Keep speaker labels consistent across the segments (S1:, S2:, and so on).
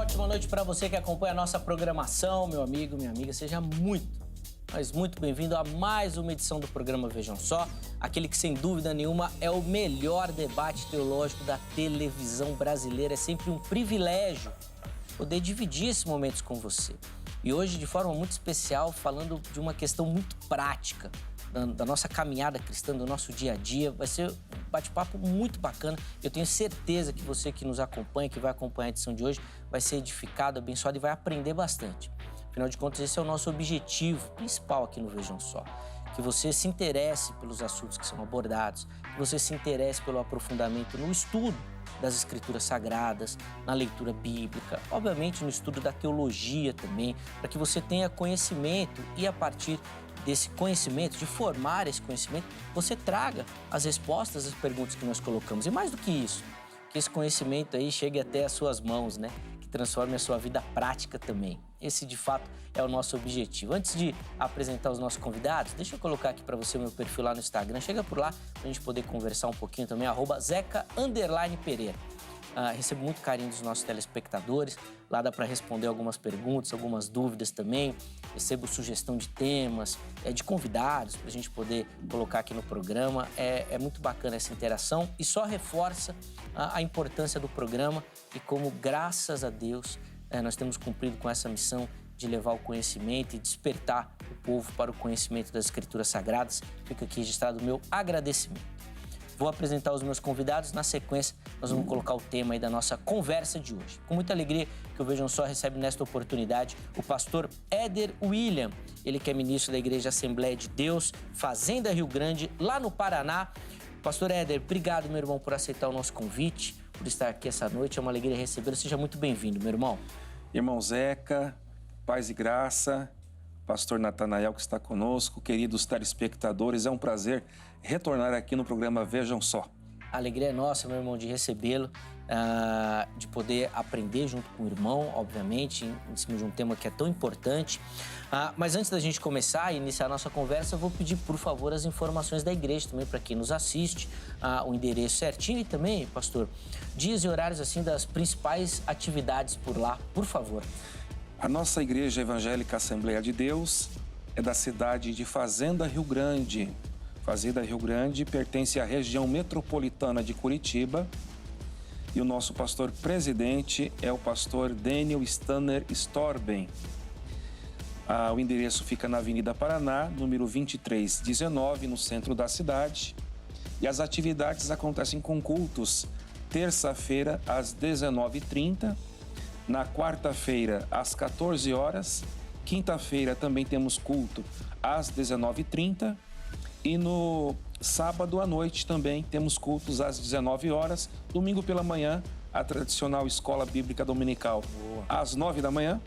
S1: ótima noite para você que acompanha a nossa programação, meu amigo, minha amiga. Seja muito, mas muito bem-vindo a mais uma edição do programa Vejam Só, aquele que, sem dúvida nenhuma, é o melhor debate teológico da televisão brasileira. É sempre um privilégio poder dividir esses momentos com você. E hoje, de forma muito especial, falando de uma questão muito prática da nossa caminhada cristã, do nosso dia a dia. Vai ser um bate-papo muito bacana. Eu tenho certeza que você que nos acompanha, que vai acompanhar a edição de hoje, vai ser edificado, abençoado e vai aprender bastante. Afinal de contas, esse é o nosso objetivo principal aqui no Vejam Só. Que você se interesse pelos assuntos que são abordados, que você se interesse pelo aprofundamento no estudo das Escrituras Sagradas, na leitura bíblica, obviamente no estudo da teologia também, para que você tenha conhecimento e, a partir desse conhecimento, de formar esse conhecimento, você traga as respostas às perguntas que nós colocamos. E mais do que isso, que esse conhecimento aí chegue até as suas mãos, né? Que transforme a sua vida prática também. Esse, de fato, é o nosso objetivo. Antes de apresentar os nossos convidados, deixa eu colocar aqui para você o meu perfil lá no Instagram. Chega por lá para a gente poder conversar um pouquinho também, @Zeca_Pereira. Recebo muito carinho dos nossos telespectadores. Lá dá para responder algumas perguntas, algumas dúvidas também. Recebo sugestão de temas, de convidados para a gente poder colocar aqui no programa. É muito bacana essa interação e só reforça a importância do programa e como, graças a Deus, nós temos cumprido com essa missão de levar o conhecimento e despertar o povo para o conhecimento das Escrituras Sagradas. Fica aqui registrado o meu agradecimento. Vou apresentar os meus convidados. Na sequência, nós vamos colocar o tema aí da nossa conversa de hoje. Com muita alegria que o Vejam Só recebe nesta oportunidade o pastor Éder William. Ele que é ministro da Igreja Assembleia de Deus, Fazenda Rio Grande, lá no Paraná. Pastor Éder, obrigado, meu irmão, por aceitar o nosso convite, por estar aqui essa noite. É uma alegria recebê-lo. Seja muito bem-vindo, meu irmão.
S2: Irmão Zeca, paz e graça. Pastor Natanael que está conosco, queridos telespectadores, é um prazer retornar aqui no programa Vejam Só.
S1: A alegria é nossa, meu irmão, de recebê-lo, de poder aprender junto com o irmão, obviamente, em cima de um tema que é tão importante. Mas antes da gente começar e iniciar a nossa conversa, eu vou pedir, por favor, as informações da igreja também para quem nos assiste, o endereço certinho e também, pastor, dias e horários assim das principais atividades por lá, por favor.
S2: A nossa Igreja Evangélica Assembleia de Deus é da cidade de Fazenda Rio Grande. Fazenda Rio Grande pertence à região metropolitana de Curitiba e o nosso pastor presidente é o pastor Daniel Stanner Storben. O endereço fica na Avenida Paraná, número 2319, no centro da cidade. E as atividades acontecem com cultos terça-feira às 19h30, na quarta-feira, às 14 horas. Quinta-feira também temos culto às 19h30. E no sábado à noite também temos cultos às 19 horas. Domingo pela manhã, a tradicional escola bíblica dominical às 9 da manhã.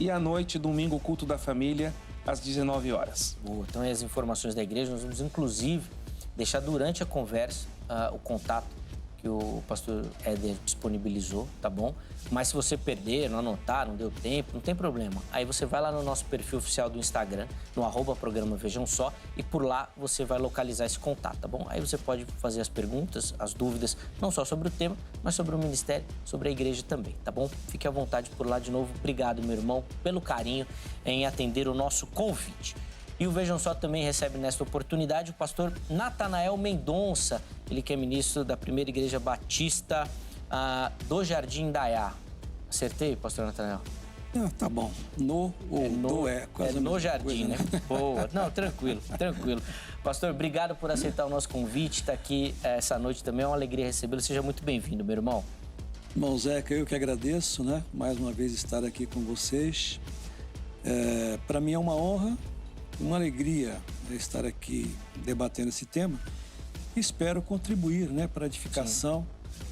S2: E à noite, domingo, o culto da família às 19 horas.
S1: Boa. Então, as informações da igreja, nós vamos inclusive deixar durante a conversa o contato que o pastor Éder disponibilizou, tá bom? Mas se você perder, não anotar, não deu tempo, não tem problema. Aí você vai lá no nosso perfil oficial do Instagram, no @programa Vejam Só, e por lá você vai localizar esse contato, tá bom? Aí você pode fazer as perguntas, as dúvidas, não só sobre o tema, mas sobre o ministério, sobre a igreja também, tá bom? Fique à vontade por lá de novo. Obrigado, meu irmão, pelo carinho em atender o nosso convite. E o Vejam Só também recebe nesta oportunidade o pastor Natanael Mendonça, ele que é ministro da Primeira Igreja Batista do Jardim Indaiá. Acertei, pastor Natanael?
S3: Tá bom.
S1: Quase no Jardim,
S3: coisa,
S1: né? Boa. Não, tranquilo, tranquilo. Pastor, obrigado por aceitar o nosso convite, tá aqui essa noite também. É uma alegria recebê-lo. Seja muito bem-vindo, meu irmão.
S3: Irmão Zeca, eu que agradeço, né? Mais uma vez estar aqui com vocês. Para mim é uma honra, uma alegria estar aqui debatendo esse tema. Espero contribuir, né, para a edificação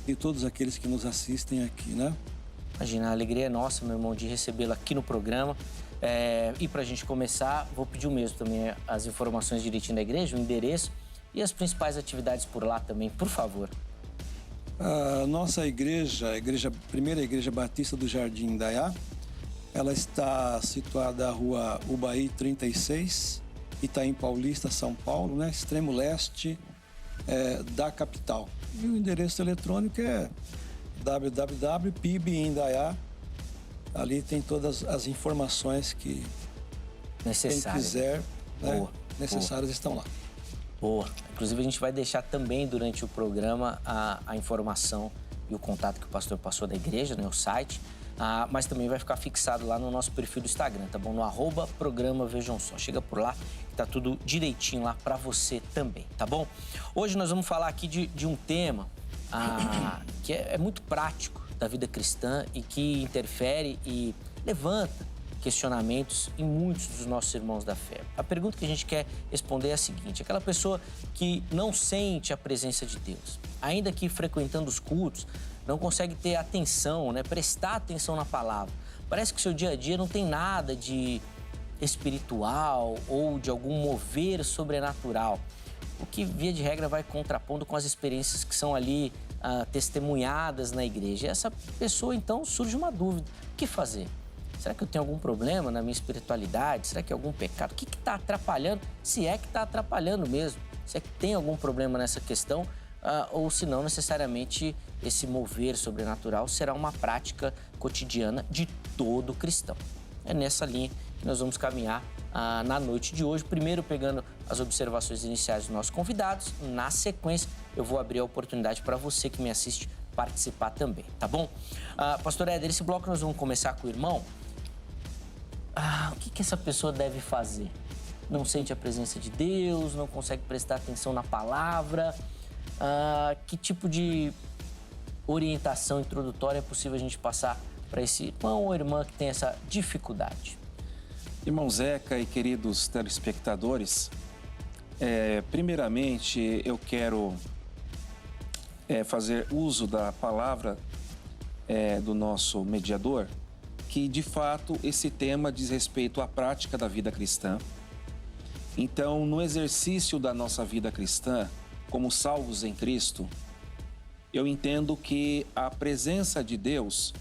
S3: de todos aqueles que nos assistem aqui, né?
S1: Imagina, a alegria é nossa, meu irmão, de recebê-lo aqui no programa. E para a gente começar, vou pedir o mesmo também, as informações direitinho da igreja, o endereço e as principais atividades por lá também, por favor.
S3: A nossa igreja, Primeira Igreja Batista do Jardim Indaiá, ela está situada na rua Ubaí 36, Itaim Paulista, São Paulo, né? Extremo leste da capital. E o endereço eletrônico é www.pibindaiá.com.br. Ali tem todas as informações que quem
S1: Necessário.
S3: quiser, né,
S1: Boa,
S3: necessárias estão lá.
S1: Boa. Inclusive, a gente vai deixar também durante o programa a informação e o contato que o pastor passou da igreja, né, o site, mas também vai ficar fixado lá no nosso perfil do Instagram, tá bom? No @programa Vejam Só. Chega por lá, que tá tudo direitinho lá para você também, tá bom? Hoje nós vamos falar aqui de um tema que é muito prático da vida cristã e que interfere e levanta questionamentos em muitos dos nossos irmãos da fé. A pergunta que a gente quer responder é a seguinte: aquela pessoa que não sente a presença de Deus, ainda que frequentando os cultos, não consegue ter atenção, né? Prestar atenção na palavra. Parece que o seu dia a dia não tem nada de espiritual ou de algum mover sobrenatural, o que, via de regra, vai contrapondo com as experiências que são ali testemunhadas na igreja. E essa pessoa, então, surge uma dúvida: o que fazer? Será que eu tenho algum problema na minha espiritualidade? Será que é algum pecado? O que está atrapalhando? Se é que está atrapalhando mesmo. Se é que tem algum problema nessa questão, ou se não, necessariamente esse mover sobrenatural será uma prática cotidiana de todo cristão. É nessa linha que nós vamos caminhar na noite de hoje. Primeiro, pegando as observações iniciais dos nossos convidados. Na sequência, eu vou abrir a oportunidade para você que me assiste participar também, tá bom? Pastor Éder, esse bloco nós vamos começar com o irmão. O que essa pessoa deve fazer? Não sente a presença de Deus, não consegue prestar atenção na palavra. Que tipo de orientação introdutória é possível a gente passar para esse irmão ou irmã que tem essa dificuldade?
S2: Irmão Zeca e queridos telespectadores, primeiramente eu quero fazer uso da palavra do nosso mediador, que de fato esse tema diz respeito à prática da vida cristã. Então, no exercício da nossa vida cristã, como salvos em Cristo, eu entendo que a presença de Deus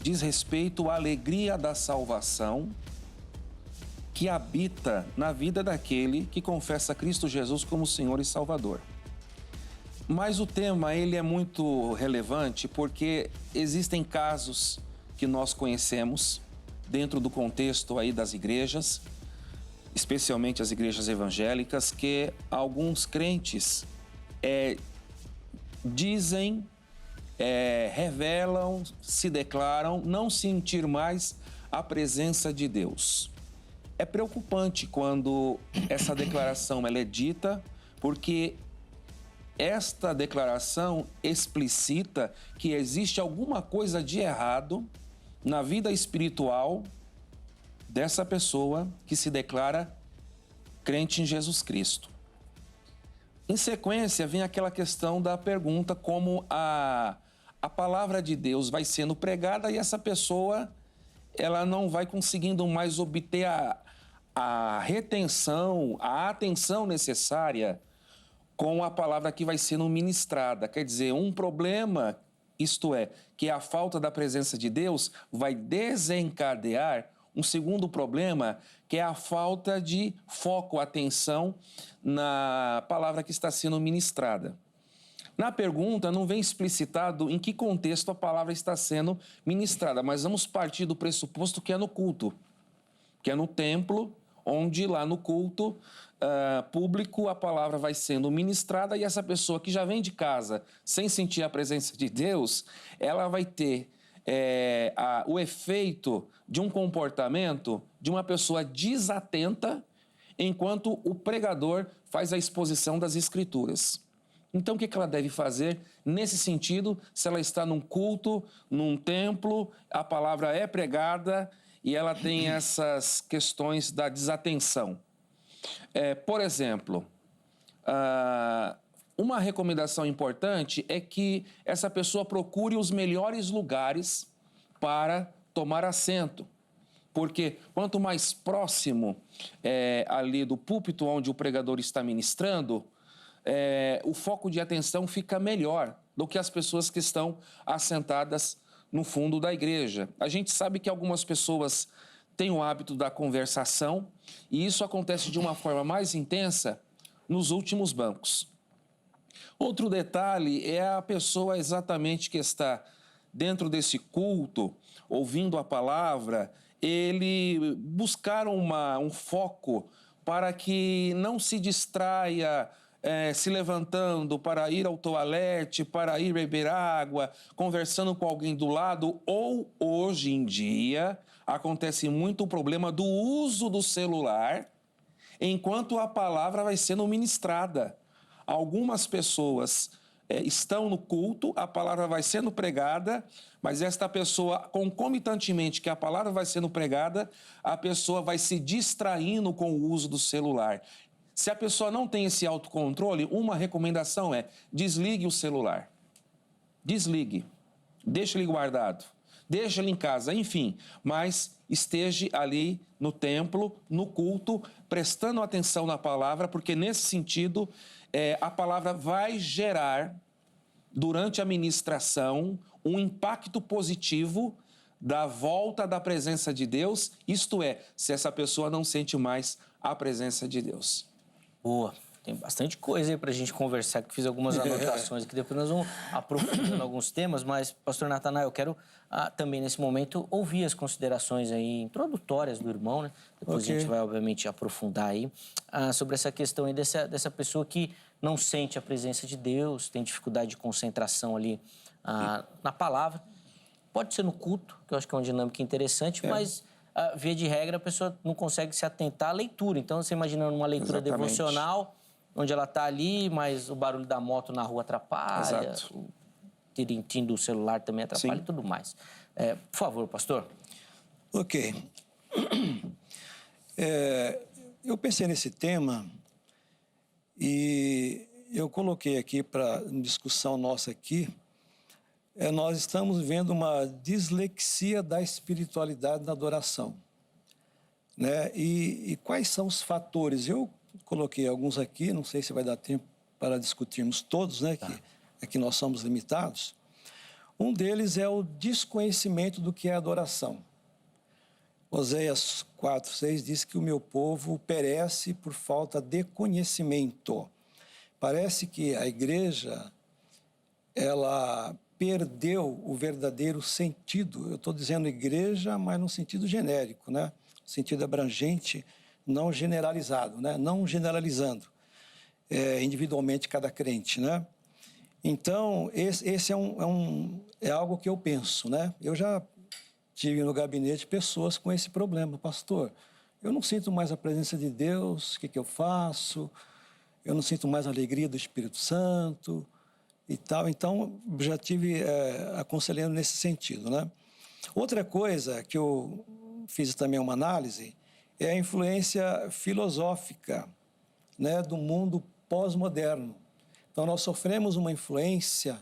S2: diz respeito à alegria da salvação que habita na vida daquele que confessa Cristo Jesus como Senhor e Salvador. Mas o tema ele é muito relevante porque existem casos que nós conhecemos dentro do contexto aí das igrejas, especialmente as igrejas evangélicas, que alguns crentes dizem, revelam, se declaram não sentir mais a presença de Deus. É preocupante quando essa declaração ela é dita, porque esta declaração explicita que existe alguma coisa de errado na vida espiritual dessa pessoa que se declara crente em Jesus Cristo. Em sequência, vem aquela questão da pergunta como a palavra de Deus vai sendo pregada e essa pessoa ela não vai conseguindo mais obter a retenção, a atenção necessária com a palavra que vai sendo ministrada. Quer dizer, um problema, isto é, que a falta da presença de Deus vai desencadear um segundo problema, que é a falta de foco, atenção na palavra que está sendo ministrada. Na pergunta não vem explicitado em que contexto a palavra está sendo ministrada, mas vamos partir do pressuposto que é no culto, que é no templo, onde lá no culto público a palavra vai sendo ministrada e essa pessoa que já vem de casa sem sentir a presença de Deus, ela vai ter o efeito de um comportamento de uma pessoa desatenta enquanto o pregador faz a exposição das Escrituras. Então, o que ela deve fazer nesse sentido, se ela está num culto, num templo, a palavra é pregada e ela tem essas questões da desatenção? Por exemplo, uma recomendação importante é que essa pessoa procure os melhores lugares para tomar assento. Porque quanto mais próximo ali do púlpito onde o pregador está ministrando, o foco de atenção fica melhor do que as pessoas que estão assentadas no fundo da igreja. A gente sabe que algumas pessoas têm o hábito da conversação e isso acontece de uma forma mais intensa nos últimos bancos. Outro detalhe é a pessoa exatamente que está dentro desse culto, ouvindo a palavra, ele buscar um foco para que não se distraia se levantando para ir ao toalete, para ir beber água, conversando com alguém do lado, ou hoje em dia acontece muito o problema do uso do celular enquanto a palavra vai sendo ministrada. Algumas pessoas estão no culto, a palavra vai sendo pregada, mas esta pessoa, concomitantemente que a palavra vai sendo pregada, a pessoa vai se distraindo com o uso do celular. Se a pessoa não tem esse autocontrole, uma recomendação é: desligue o celular. Desligue. Deixe ele guardado. Deixe ele em casa, enfim. Mas esteja ali no templo, no culto, prestando atenção na palavra, porque nesse sentido a palavra vai gerar, durante a ministração, um impacto positivo da volta da presença de Deus, isto é, se essa pessoa não sente mais a presença de Deus.
S1: Boa, tem bastante coisa aí para a gente conversar, que fiz algumas anotações aqui, depois nós vamos aprofundando alguns temas, mas, pastor Natanael, eu quero também, nesse momento, ouvir as considerações aí introdutórias do irmão, né? Depois a gente vai, obviamente, aprofundar aí sobre essa questão aí dessa pessoa que não sente a presença de Deus, tem dificuldade de concentração ali na palavra. Pode ser no culto, que eu acho que é uma dinâmica interessante, mas... via de regra, a pessoa não consegue se atentar à leitura. Então, você imagina uma leitura devocional, onde ela está ali, mas o barulho da moto na rua atrapalha, o tirintim do celular também atrapalha e tudo mais. Por favor, pastor.
S3: Ok. Eu pensei nesse tema e eu coloquei aqui para discussão nossa aqui. Nós estamos vendo uma dislexia da espiritualidade na adoração, né? E quais são os fatores? Eu coloquei alguns aqui, não sei se vai dar tempo para discutirmos todos, né? Que aqui nós somos limitados. Um deles é o desconhecimento do que é adoração. Oséias 4:6 diz que o meu povo perece por falta de conhecimento. Parece que a igreja, ela perdeu o verdadeiro sentido. Eu estou dizendo igreja, mas no sentido genérico, né? Sentido abrangente, não generalizado, né? Não generalizando individualmente cada crente, né? Então, esse é algo que eu penso, né? Eu já tive no gabinete pessoas com esse problema. Pastor, eu não sinto mais a presença de Deus, o que eu faço? Eu não sinto mais a alegria do Espírito Santo e tal. Então, já tive aconselhando nesse sentido, né? Outra coisa que eu fiz também uma análise é a influência filosófica, né, do mundo pós-moderno. Então, nós sofremos uma influência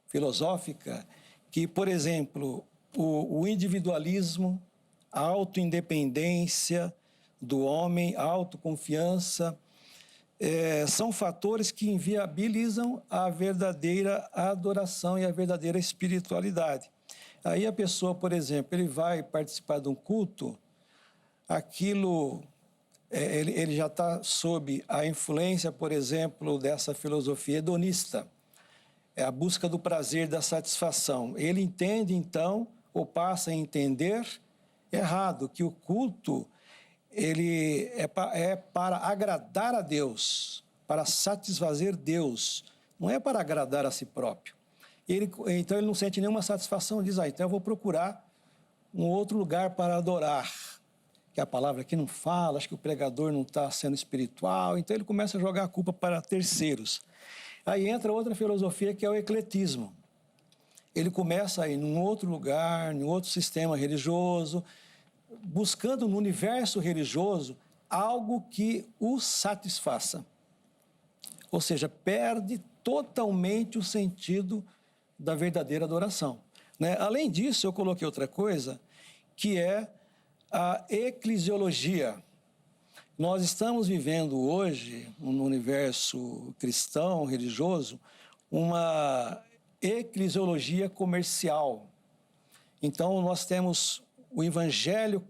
S3: filosófica que, por exemplo, o individualismo, a autoindependência do homem, a autoconfiança, são fatores que inviabilizam a verdadeira adoração e a verdadeira espiritualidade. Aí a pessoa, por exemplo, ele vai participar de um culto, aquilo, ele já está sob a influência, por exemplo, dessa filosofia hedonista, é a busca do prazer, da satisfação. Ele entende, então, ou passa a entender errado, que o culto ele é para agradar a Deus, para satisfazer Deus, não é para agradar a si próprio. Então ele não sente nenhuma satisfação, diz, então eu vou procurar um outro lugar para adorar, que a palavra aqui não fala, acho que o pregador não está sendo espiritual, então ele começa a jogar a culpa para terceiros. Aí entra outra filosofia que é o ecletismo. Ele começa a ir num outro lugar, num outro sistema religioso, buscando no universo religioso algo que o satisfaça. Ou seja, perde totalmente o sentido da verdadeira adoração, né? Além disso, eu coloquei outra coisa, que é a eclesiologia. Nós estamos vivendo hoje, no universo cristão, religioso, uma eclesiologia comercial. Então, nós temos o evangelho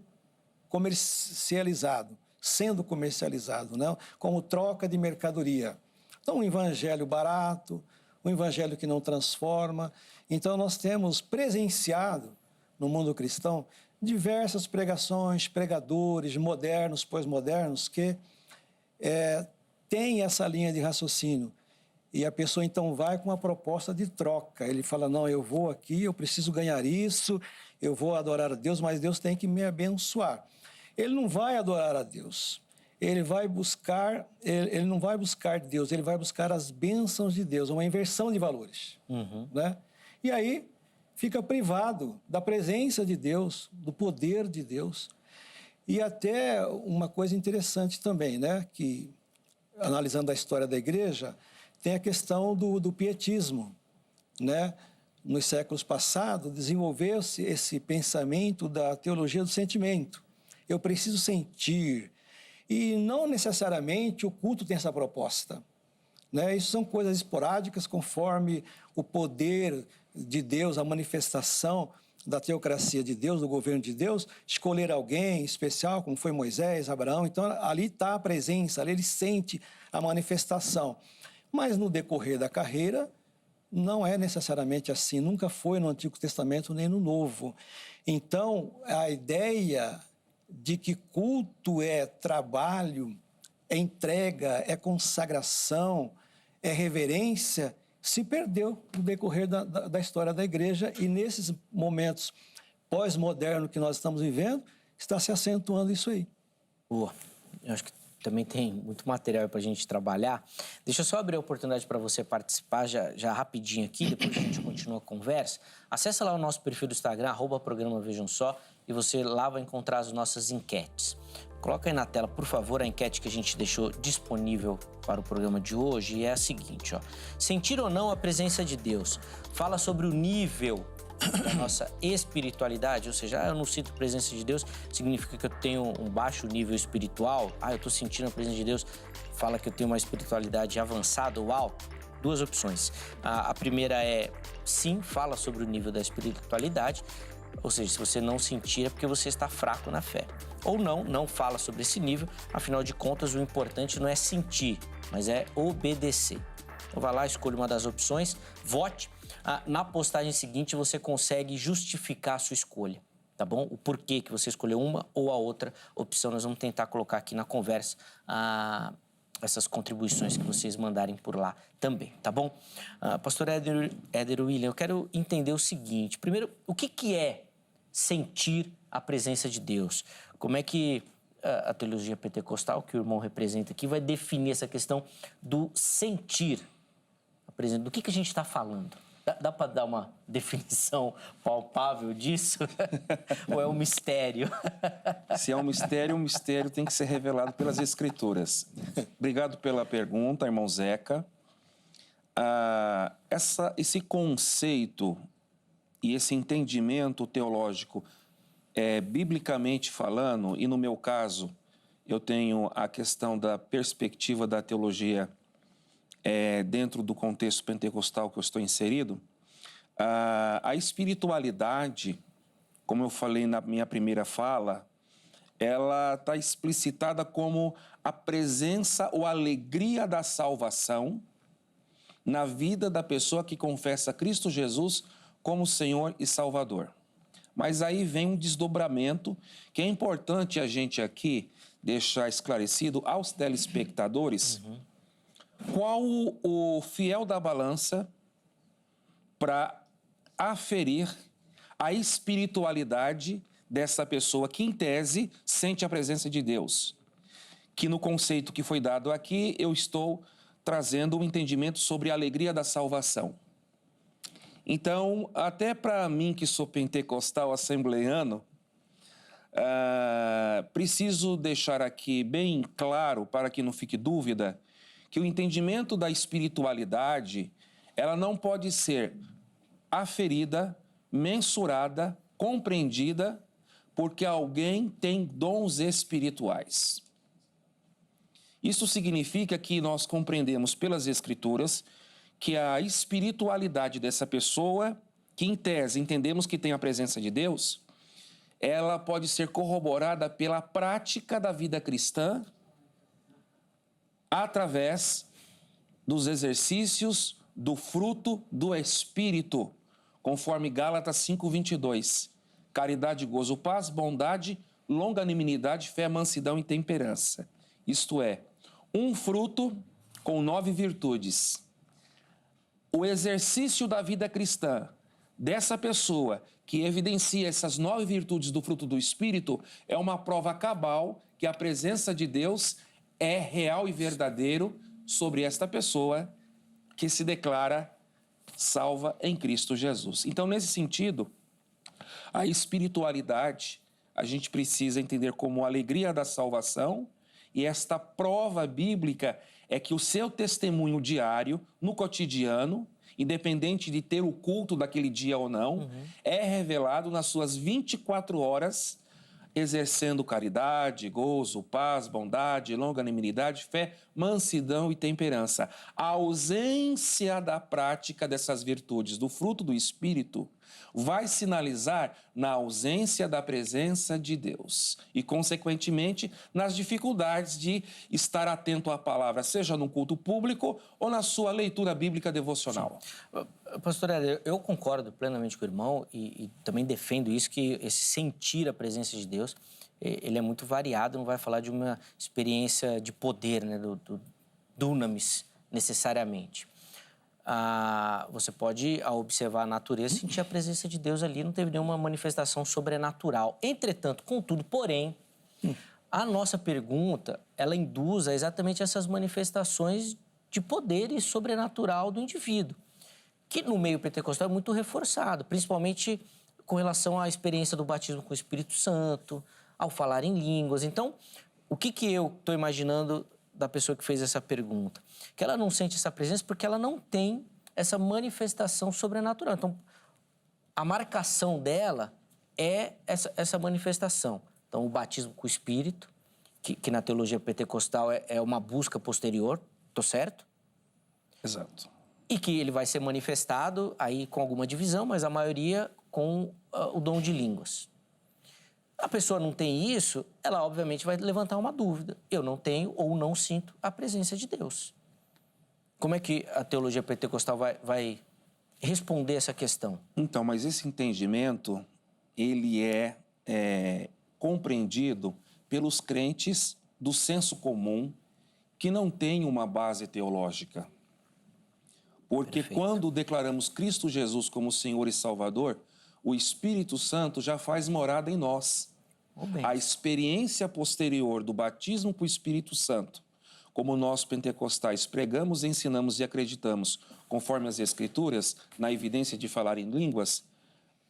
S3: comercializado, sendo comercializado, né? Como troca de mercadoria. Então, um evangelho barato, um evangelho que não transforma. Então, nós temos presenciado no mundo cristão diversas pregações, pregadores modernos, pós-modernos, que têm essa linha de raciocínio. E a pessoa, então, vai com uma proposta de troca. Ele fala, não, eu vou aqui, eu preciso ganhar isso, eu vou adorar a Deus, mas Deus tem que me abençoar. Ele não vai adorar a Deus. Ele não vai buscar Deus, ele vai buscar as bênçãos de Deus, uma inversão de valores. Né? E aí fica privado da presença de Deus, do poder de Deus. E até uma coisa interessante também, né? Que, analisando a história da igreja, tem a questão do pietismo. Né? Nos séculos passados, desenvolveu-se esse pensamento da teologia do sentimento. Eu preciso sentir. E não necessariamente o culto tem essa proposta. Né? Isso são coisas esporádicas, conforme o poder de Deus, a manifestação da teocracia de Deus, do governo de Deus, escolher alguém especial, como foi Moisés, Abraão. Então, ali está a presença, ali ele sente a manifestação. Mas no decorrer da carreira, não é necessariamente assim. Nunca foi no Antigo Testamento nem no Novo. Então, a ideia de que culto é trabalho, é entrega, é consagração, é reverência, se perdeu no decorrer da história da igreja, e nesses momentos pós-modernos que nós estamos vivendo, está se acentuando isso aí.
S1: Eu acho que também tem muito material para a gente trabalhar. Deixa eu só abrir a oportunidade para você participar já rapidinho aqui, depois a gente continua a conversa. Acessa lá o nosso perfil do Instagram, @programa Vejam Só, e você lá vai encontrar as nossas enquetes. Coloca aí na tela, por favor, a enquete que a gente deixou disponível para o programa de hoje, e é a seguinte, ó. Sentir ou não a presença de Deus? Fala sobre o nível da nossa espiritualidade, ou seja, eu não sinto a presença de Deus, significa que eu tenho um baixo nível espiritual. Eu estou sentindo a presença de Deus, fala que eu tenho uma espiritualidade avançada ou alta. Duas opções. A primeira é sim, fala sobre o nível da espiritualidade, ou seja, se você não sentir é porque você está fraco na fé. Ou não fala sobre esse nível, afinal de contas o importante não é sentir, mas é obedecer. Então vai lá, escolha uma das opções, vote. Na postagem seguinte você consegue justificar a sua escolha, tá bom? O porquê que você escolheu uma ou a outra opção. Nós vamos tentar colocar aqui na conversa essas contribuições que vocês mandarem por lá também, tá bom? Pastor Éder William, eu quero entender o seguinte. Primeiro, o que é sentir a presença de Deus? Como é que a teologia pentecostal, que o irmão representa aqui, vai definir essa questão do sentir a presença? Do que a gente está falando? Dá para dar uma definição palpável disso? Ou é um mistério?
S2: Se é um mistério tem que ser revelado pelas Escrituras. Obrigado pela pergunta, irmão Zeca. Esse conceito e esse entendimento teológico, biblicamente falando, e no meu caso, eu tenho a questão da perspectiva da teologia dentro do contexto pentecostal que eu estou inserido, a espiritualidade, como eu falei na minha primeira fala, ela está explicitada como a presença ou a alegria da salvação na vida da pessoa que confessa Cristo Jesus como Senhor e Salvador. Mas aí vem um desdobramento que é importante a gente aqui deixar esclarecido aos telespectadores. Qual o fiel da balança para aferir a espiritualidade dessa pessoa que, em tese, sente a presença de Deus? Que no conceito que foi dado aqui, eu estou trazendo um entendimento sobre a alegria da salvação. Então, até para mim que sou pentecostal assembleiano, preciso deixar aqui bem claro, para que não fique dúvida, que o entendimento da espiritualidade, ela não pode ser aferida, mensurada, compreendida, porque alguém tem dons espirituais. Isso significa que nós compreendemos pelas Escrituras que a espiritualidade dessa pessoa, que em tese entendemos que tem a presença de Deus, ela pode ser corroborada pela prática da vida cristã, através dos exercícios do fruto do Espírito, conforme Gálatas 5:22. Caridade, gozo, paz, bondade, longanimidade, fé, mansidão e temperança. Isto é, um fruto com 9 virtudes. O exercício da vida cristã dessa pessoa que evidencia essas 9 virtudes do fruto do Espírito é uma prova cabal que a presença de Deus é real e verdadeiro sobre esta pessoa que se declara salva em Cristo Jesus. Então, nesse sentido, a espiritualidade a gente precisa entender como a alegria da salvação, e esta prova bíblica é que o seu testemunho diário, no cotidiano, independente de ter o culto daquele dia ou não, é revelado nas suas 24 horas, exercendo caridade, gozo, paz, bondade, longanimidade, fé, mansidão e temperança. A ausência da prática dessas virtudes, do fruto do Espírito, vai sinalizar na ausência da presença de Deus e, consequentemente, nas dificuldades de estar atento à palavra, seja no culto público ou na sua leitura bíblica devocional.
S1: Pastor Éder, eu concordo plenamente com o irmão e também defendo isso, que esse sentir a presença de Deus, ele é muito variado, não vai falar de uma experiência de poder, né, do dunamis, necessariamente. Você pode, ao observar a natureza, sentir a presença de Deus ali, não teve nenhuma manifestação sobrenatural. Entretanto, contudo, porém, a nossa pergunta, ela induz a exatamente essas manifestações de poder e sobrenatural do indivíduo, que no meio pentecostal é muito reforçado, principalmente com relação à experiência do batismo com o Espírito Santo, ao falar em línguas. Então, o que eu estou imaginando da pessoa que fez essa pergunta? Que ela não sente essa presença porque ela não tem essa manifestação sobrenatural. Então, a marcação dela é essa manifestação. Então, o batismo com o Espírito, que na teologia pentecostal é uma busca posterior, tô certo?
S2: Exato.
S1: E que ele vai ser manifestado aí com alguma divisão, mas a maioria com o dom de línguas. A pessoa não tem isso, ela obviamente vai levantar uma dúvida. Eu não tenho ou não sinto a presença de Deus. Como é que a teologia pentecostal vai responder essa questão?
S2: Então, mas esse entendimento, ele é compreendido pelos crentes do senso comum que não tem uma base teológica. Porque
S1: Perfeito.
S2: Quando declaramos Cristo Jesus como Senhor e Salvador, o Espírito Santo já faz morada em nós. A experiência posterior do batismo com o Espírito Santo, como nós pentecostais pregamos, ensinamos e acreditamos, conforme as Escrituras, na evidência de falar em línguas,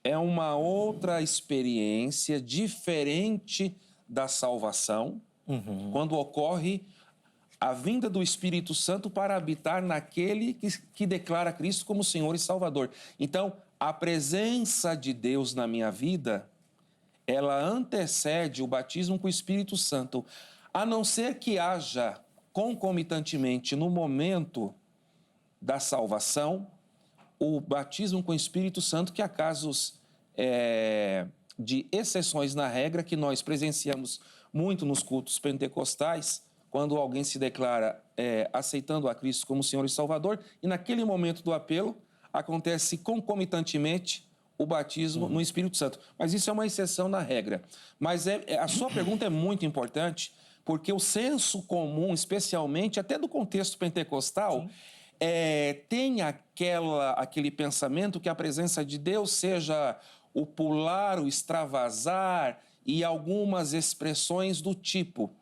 S2: é uma outra experiência diferente da salvação, quando ocorre a vinda do Espírito Santo para habitar naquele que declara Cristo como Senhor e Salvador. Então, a presença de Deus na minha vida, ela antecede o batismo com o Espírito Santo, a não ser que haja concomitantemente no momento da salvação o batismo com o Espírito Santo, que há casos de exceções na regra que nós presenciamos muito nos cultos pentecostais, quando alguém se declara aceitando a Cristo como Senhor e Salvador, e naquele momento do apelo acontece concomitantemente o batismo no Espírito Santo. Mas isso é uma exceção na regra. Mas a sua pergunta é muito importante, porque o senso comum, especialmente até do contexto pentecostal, tem aquele pensamento que a presença de Deus seja o pular, o extravasar e algumas expressões do tipo.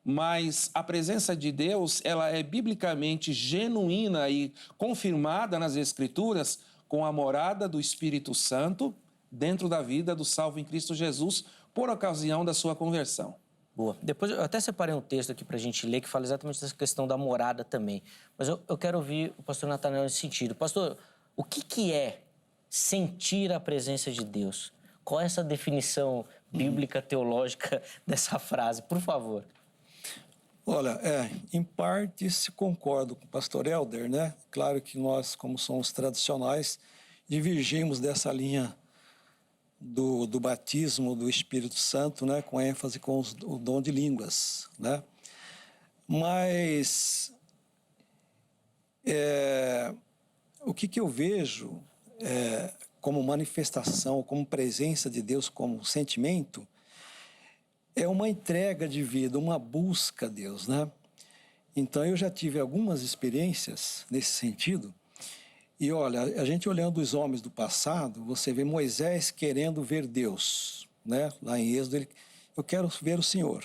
S2: Mas a presença de Deus, ela é biblicamente genuína e confirmada nas Escrituras com a morada do Espírito Santo dentro da vida do salvo em Cristo Jesus por ocasião da sua conversão.
S1: Boa. Depois eu até separei um texto aqui para a gente ler que fala exatamente dessa questão da morada também. Mas eu quero ouvir o pastor Natanael nesse sentido. Pastor, o que é sentir a presença de Deus? Qual é essa definição bíblica, teológica dessa frase? Por favor.
S3: Olha, em parte se concordo com o pastor Helder, né? Claro que nós, como somos tradicionais, divergimos dessa linha do batismo do Espírito Santo, né? Com ênfase com o dom de línguas, né? Mas o que eu vejo como manifestação, como presença de Deus, como sentimento, é uma entrega de vida, uma busca a Deus, né? Então, eu já tive algumas experiências nesse sentido. E, olha, a gente olhando os homens do passado, você vê Moisés querendo ver Deus, né? Lá em Êxodo, eu quero ver o Senhor.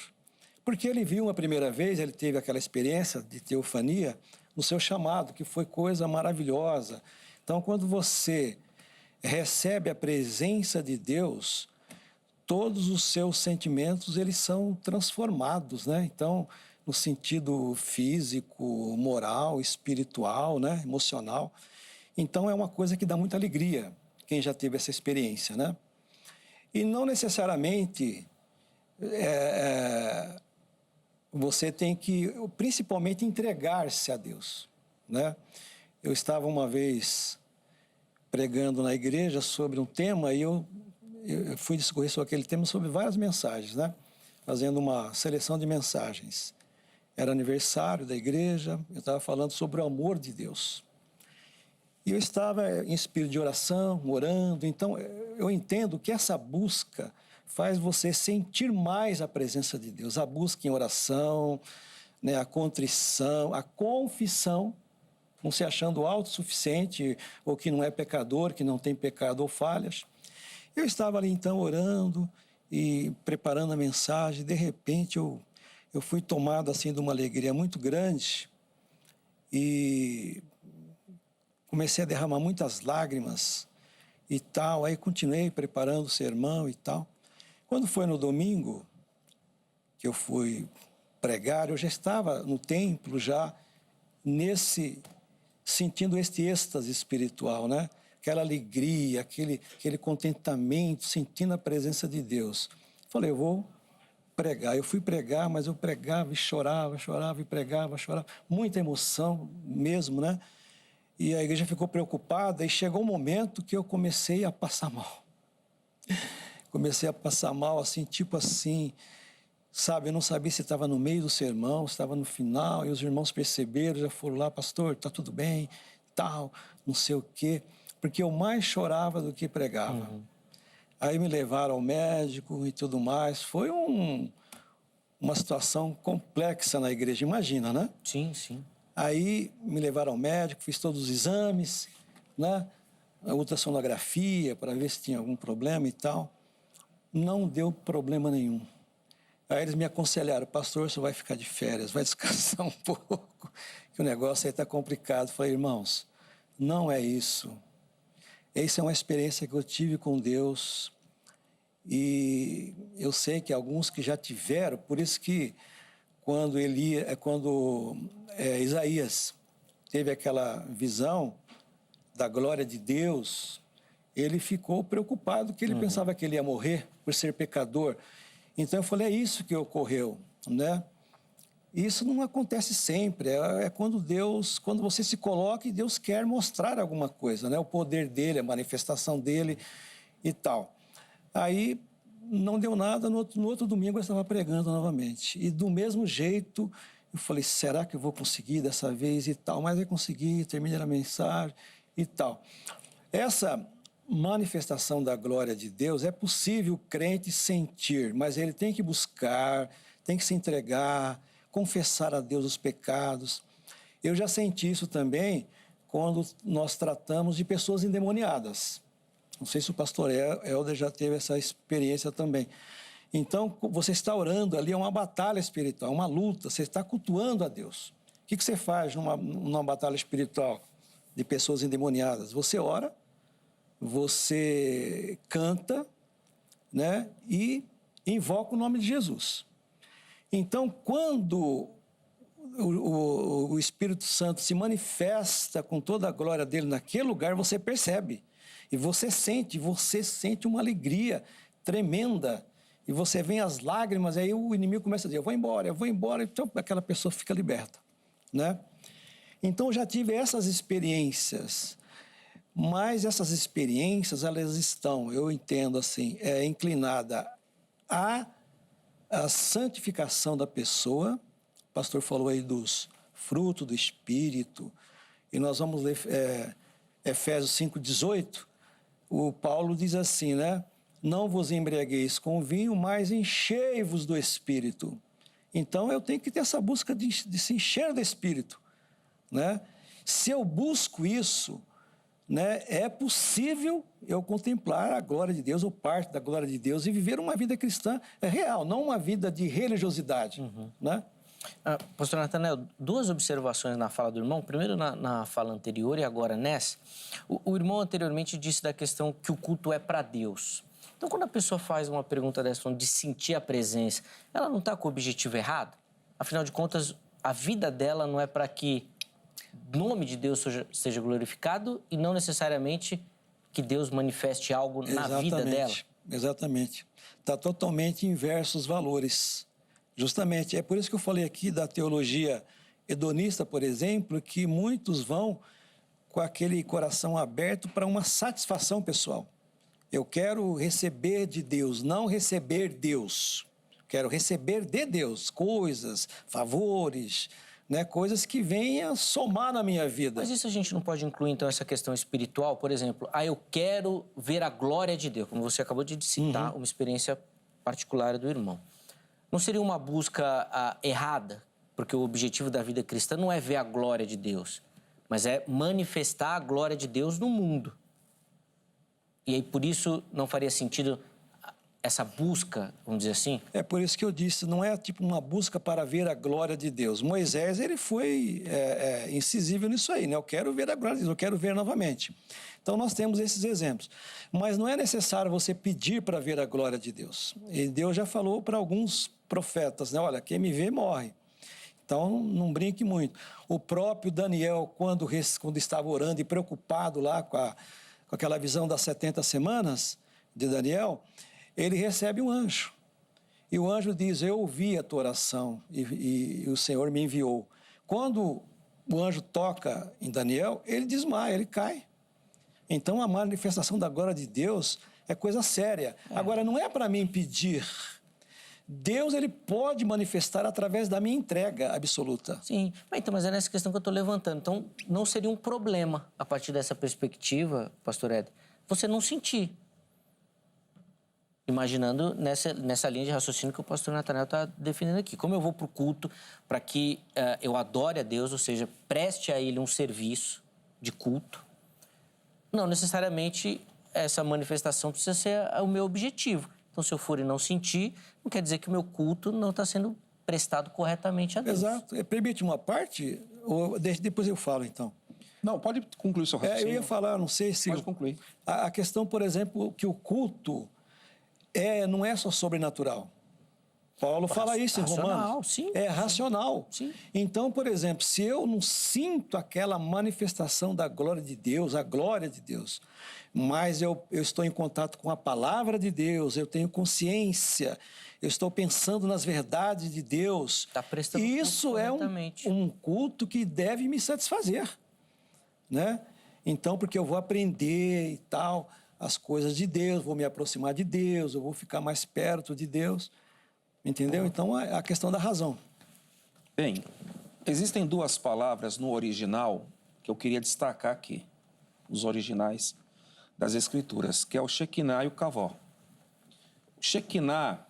S3: Porque ele viu uma primeira vez, ele teve aquela experiência de teofania no seu chamado, que foi coisa maravilhosa. Então, quando você recebe a presença de Deus, todos os seus sentimentos, eles são transformados, né? Então, no sentido físico, moral, espiritual, né? Emocional. Então, é uma coisa que dá muita alegria, quem já teve essa experiência, né? E não necessariamente você tem que, principalmente, entregar-se a Deus, né? Eu estava uma vez pregando na igreja sobre um tema e eu fui discorrer sobre aquele tema, sobre várias mensagens, né? Fazendo uma seleção de mensagens. Era aniversário da igreja, eu estava falando sobre o amor de Deus. E eu estava em espírito de oração, orando. Então, eu entendo que essa busca faz você sentir mais a presença de Deus. A busca em oração, né, a contrição, a confissão, não se achando autossuficiente ou que não é pecador, que não tem pecado ou falhas. Eu estava ali, então, orando e preparando a mensagem. De repente, eu fui tomado, assim, de uma alegria muito grande e comecei a derramar muitas lágrimas e tal. Aí continuei preparando o sermão e tal. Quando foi no domingo que eu fui pregar, eu já estava no templo, já sentindo este êxtase espiritual, né? Aquela alegria, aquele contentamento, sentindo a presença de Deus. Falei, eu vou pregar. Eu fui pregar, mas eu pregava e chorava e pregava, chorava. Muita emoção mesmo, né? E a igreja ficou preocupada e chegou um momento que eu comecei a passar mal. Comecei a passar mal, assim, tipo assim, sabe? Eu não sabia se estava no meio do sermão, se estava no final, e os irmãos perceberam, já foram lá, pastor, está tudo bem, tal, não sei o quê. Porque eu mais chorava do que pregava. Aí me levaram ao médico e tudo mais. Foi uma situação complexa na igreja, imagina, né?
S1: Sim, sim.
S3: Aí me levaram ao médico, fiz todos os exames, né? A ultrassonografia para ver se tinha algum problema e tal. Não deu problema nenhum. Aí eles me aconselharam, pastor, você vai ficar de férias, vai descansar um pouco, que o negócio aí está complicado. Falei, irmãos, não é isso. Essa é uma experiência que eu tive com Deus e eu sei que alguns que já tiveram, por isso que quando Isaías teve aquela visão da glória de Deus, ele ficou preocupado, porque ele pensava que ele ia morrer por ser pecador. Então eu falei, é isso que ocorreu, né? Isso não acontece sempre, é quando você se coloca e Deus quer mostrar alguma coisa, né? O poder dele, a manifestação dele e tal. Aí não deu nada, no outro domingo eu estava pregando novamente. E do mesmo jeito, eu falei, será que eu vou conseguir dessa vez e tal? Mas eu consegui, terminei a mensagem e tal. Essa manifestação da glória de Deus é possível o crente sentir, mas ele tem que buscar, tem que se entregar, confessar a Deus os pecados. Eu já senti isso também quando nós tratamos de pessoas endemoniadas. Não sei se o pastor Helder já teve essa experiência também. Então, você está orando ali, é uma batalha espiritual, uma luta, você está cultuando a Deus. O que você faz numa batalha espiritual de pessoas endemoniadas? Você ora, você canta, né, e invoca o nome de Jesus. Então, quando o Espírito Santo se manifesta com toda a glória dele naquele lugar, você percebe. E você sente uma alegria tremenda. E você vê as lágrimas, aí o inimigo começa a dizer, eu vou embora. Então, aquela pessoa fica liberta, né? Então, eu já tive essas experiências. Mas essas experiências, elas estão, eu entendo assim, inclinada à santificação da pessoa. O pastor falou aí dos frutos do Espírito. E nós vamos ler Efésios 5,18, o Paulo diz assim, né? Não vos embriagueis com vinho, mas enchei-vos do Espírito. Então, eu tenho que ter essa busca de se encher do Espírito, né? Se eu busco isso, né, é possível eu contemplar a glória de Deus, ou parte da glória de Deus, e viver uma vida cristã real, não uma vida de religiosidade, né?
S1: Pastor Natanael, duas observações na fala do irmão. Primeiro na fala anterior e agora nessa. O irmão anteriormente disse da questão que o culto é para Deus. Então, quando a pessoa faz uma pergunta dessa, falando de sentir a presença, ela não está com o objetivo errado? Afinal de contas, a vida dela não é para que o nome de Deus seja glorificado e não necessariamente que Deus manifeste algo na vida dela.
S3: Exatamente. Está totalmente inverso os valores. Justamente, é por isso que eu falei aqui da teologia hedonista, por exemplo, que muitos vão com aquele coração aberto para uma satisfação pessoal. Eu quero receber de Deus, não receber Deus. Quero receber de Deus coisas, favores, né, coisas que venham somar na minha vida.
S1: Mas isso a gente não pode incluir, então, essa questão espiritual? Por exemplo, eu quero ver a glória de Deus, como você acabou de citar, uma experiência particular do irmão. Não seria uma busca errada? Porque o objetivo da vida cristã não é ver a glória de Deus, mas é manifestar a glória de Deus no mundo. E aí, por isso, não faria sentido essa busca, vamos dizer assim?
S3: É por isso que eu disse, não é tipo uma busca para ver a glória de Deus. Moisés, ele foi incisivo nisso aí, né? Eu quero ver a glória de Deus, eu quero ver novamente. Então, nós temos esses exemplos. Mas não é necessário você pedir para ver a glória de Deus. E Deus já falou para alguns profetas, né? Olha, quem me vê, morre. Então, não brinque muito. O próprio Daniel, quando estava orando e preocupado lá com aquela visão das 70 semanas de Daniel, ele recebe um anjo. E o anjo diz, eu ouvi a tua oração e o Senhor me enviou. Quando o anjo toca em Daniel, ele desmaia, ele cai. Então, a manifestação da glória de Deus é coisa séria. Agora, não é para mim pedir. Deus, ele pode manifestar através da minha entrega absoluta.
S1: Sim, mas é nessa questão que eu estou levantando. Então, não seria um problema, a partir dessa perspectiva, pastor Ed, você não sentir. Imaginando nessa linha de raciocínio que o pastor Natanael está definindo aqui. Como eu vou para o culto para que eu adore a Deus, ou seja, preste a Ele um serviço de culto, não necessariamente essa manifestação precisa ser o meu objetivo. Então, se eu for e não sentir, não quer dizer que o meu culto não está sendo prestado corretamente a Deus.
S3: Exato. Permite uma parte, ou depois eu falo, então.
S2: Não, pode concluir o seu raciocínio.
S3: Eu ia falar, não sei se...
S2: Pode concluir.
S3: A questão, por exemplo, que o culto não é só sobrenatural. Paulo fala isso em Romanos.
S1: Sim,
S3: é racional.
S1: Sim.
S3: Então, por exemplo, se eu não sinto aquela manifestação da glória de Deus, a glória de Deus, mas eu estou em contato com a palavra de Deus, eu tenho consciência, eu estou pensando nas verdades de Deus,
S1: tá prestando
S3: isso é um culto que deve me satisfazer, né? Então, porque eu vou aprender e tal, as coisas de Deus, vou me aproximar de Deus, eu vou ficar mais perto de Deus. Entendeu? Então, é a questão da razão.
S2: Bem, existem duas palavras no original que eu queria destacar aqui, os originais das Escrituras, que é o Shekinah e o Kavó. O Shekinah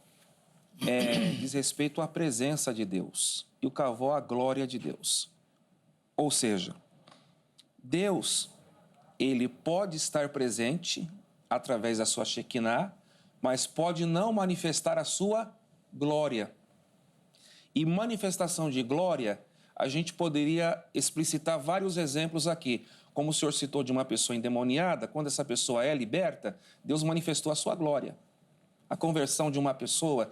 S2: diz respeito à presença de Deus e o Kavó à glória de Deus. Ou seja, Deus, ele pode estar presente através da sua Shekinah, mas pode não manifestar a sua glória. E manifestação de glória, a gente poderia explicitar vários exemplos aqui. Como o senhor citou de uma pessoa endemoniada, quando essa pessoa é liberta, Deus manifestou a sua glória. A conversão de uma pessoa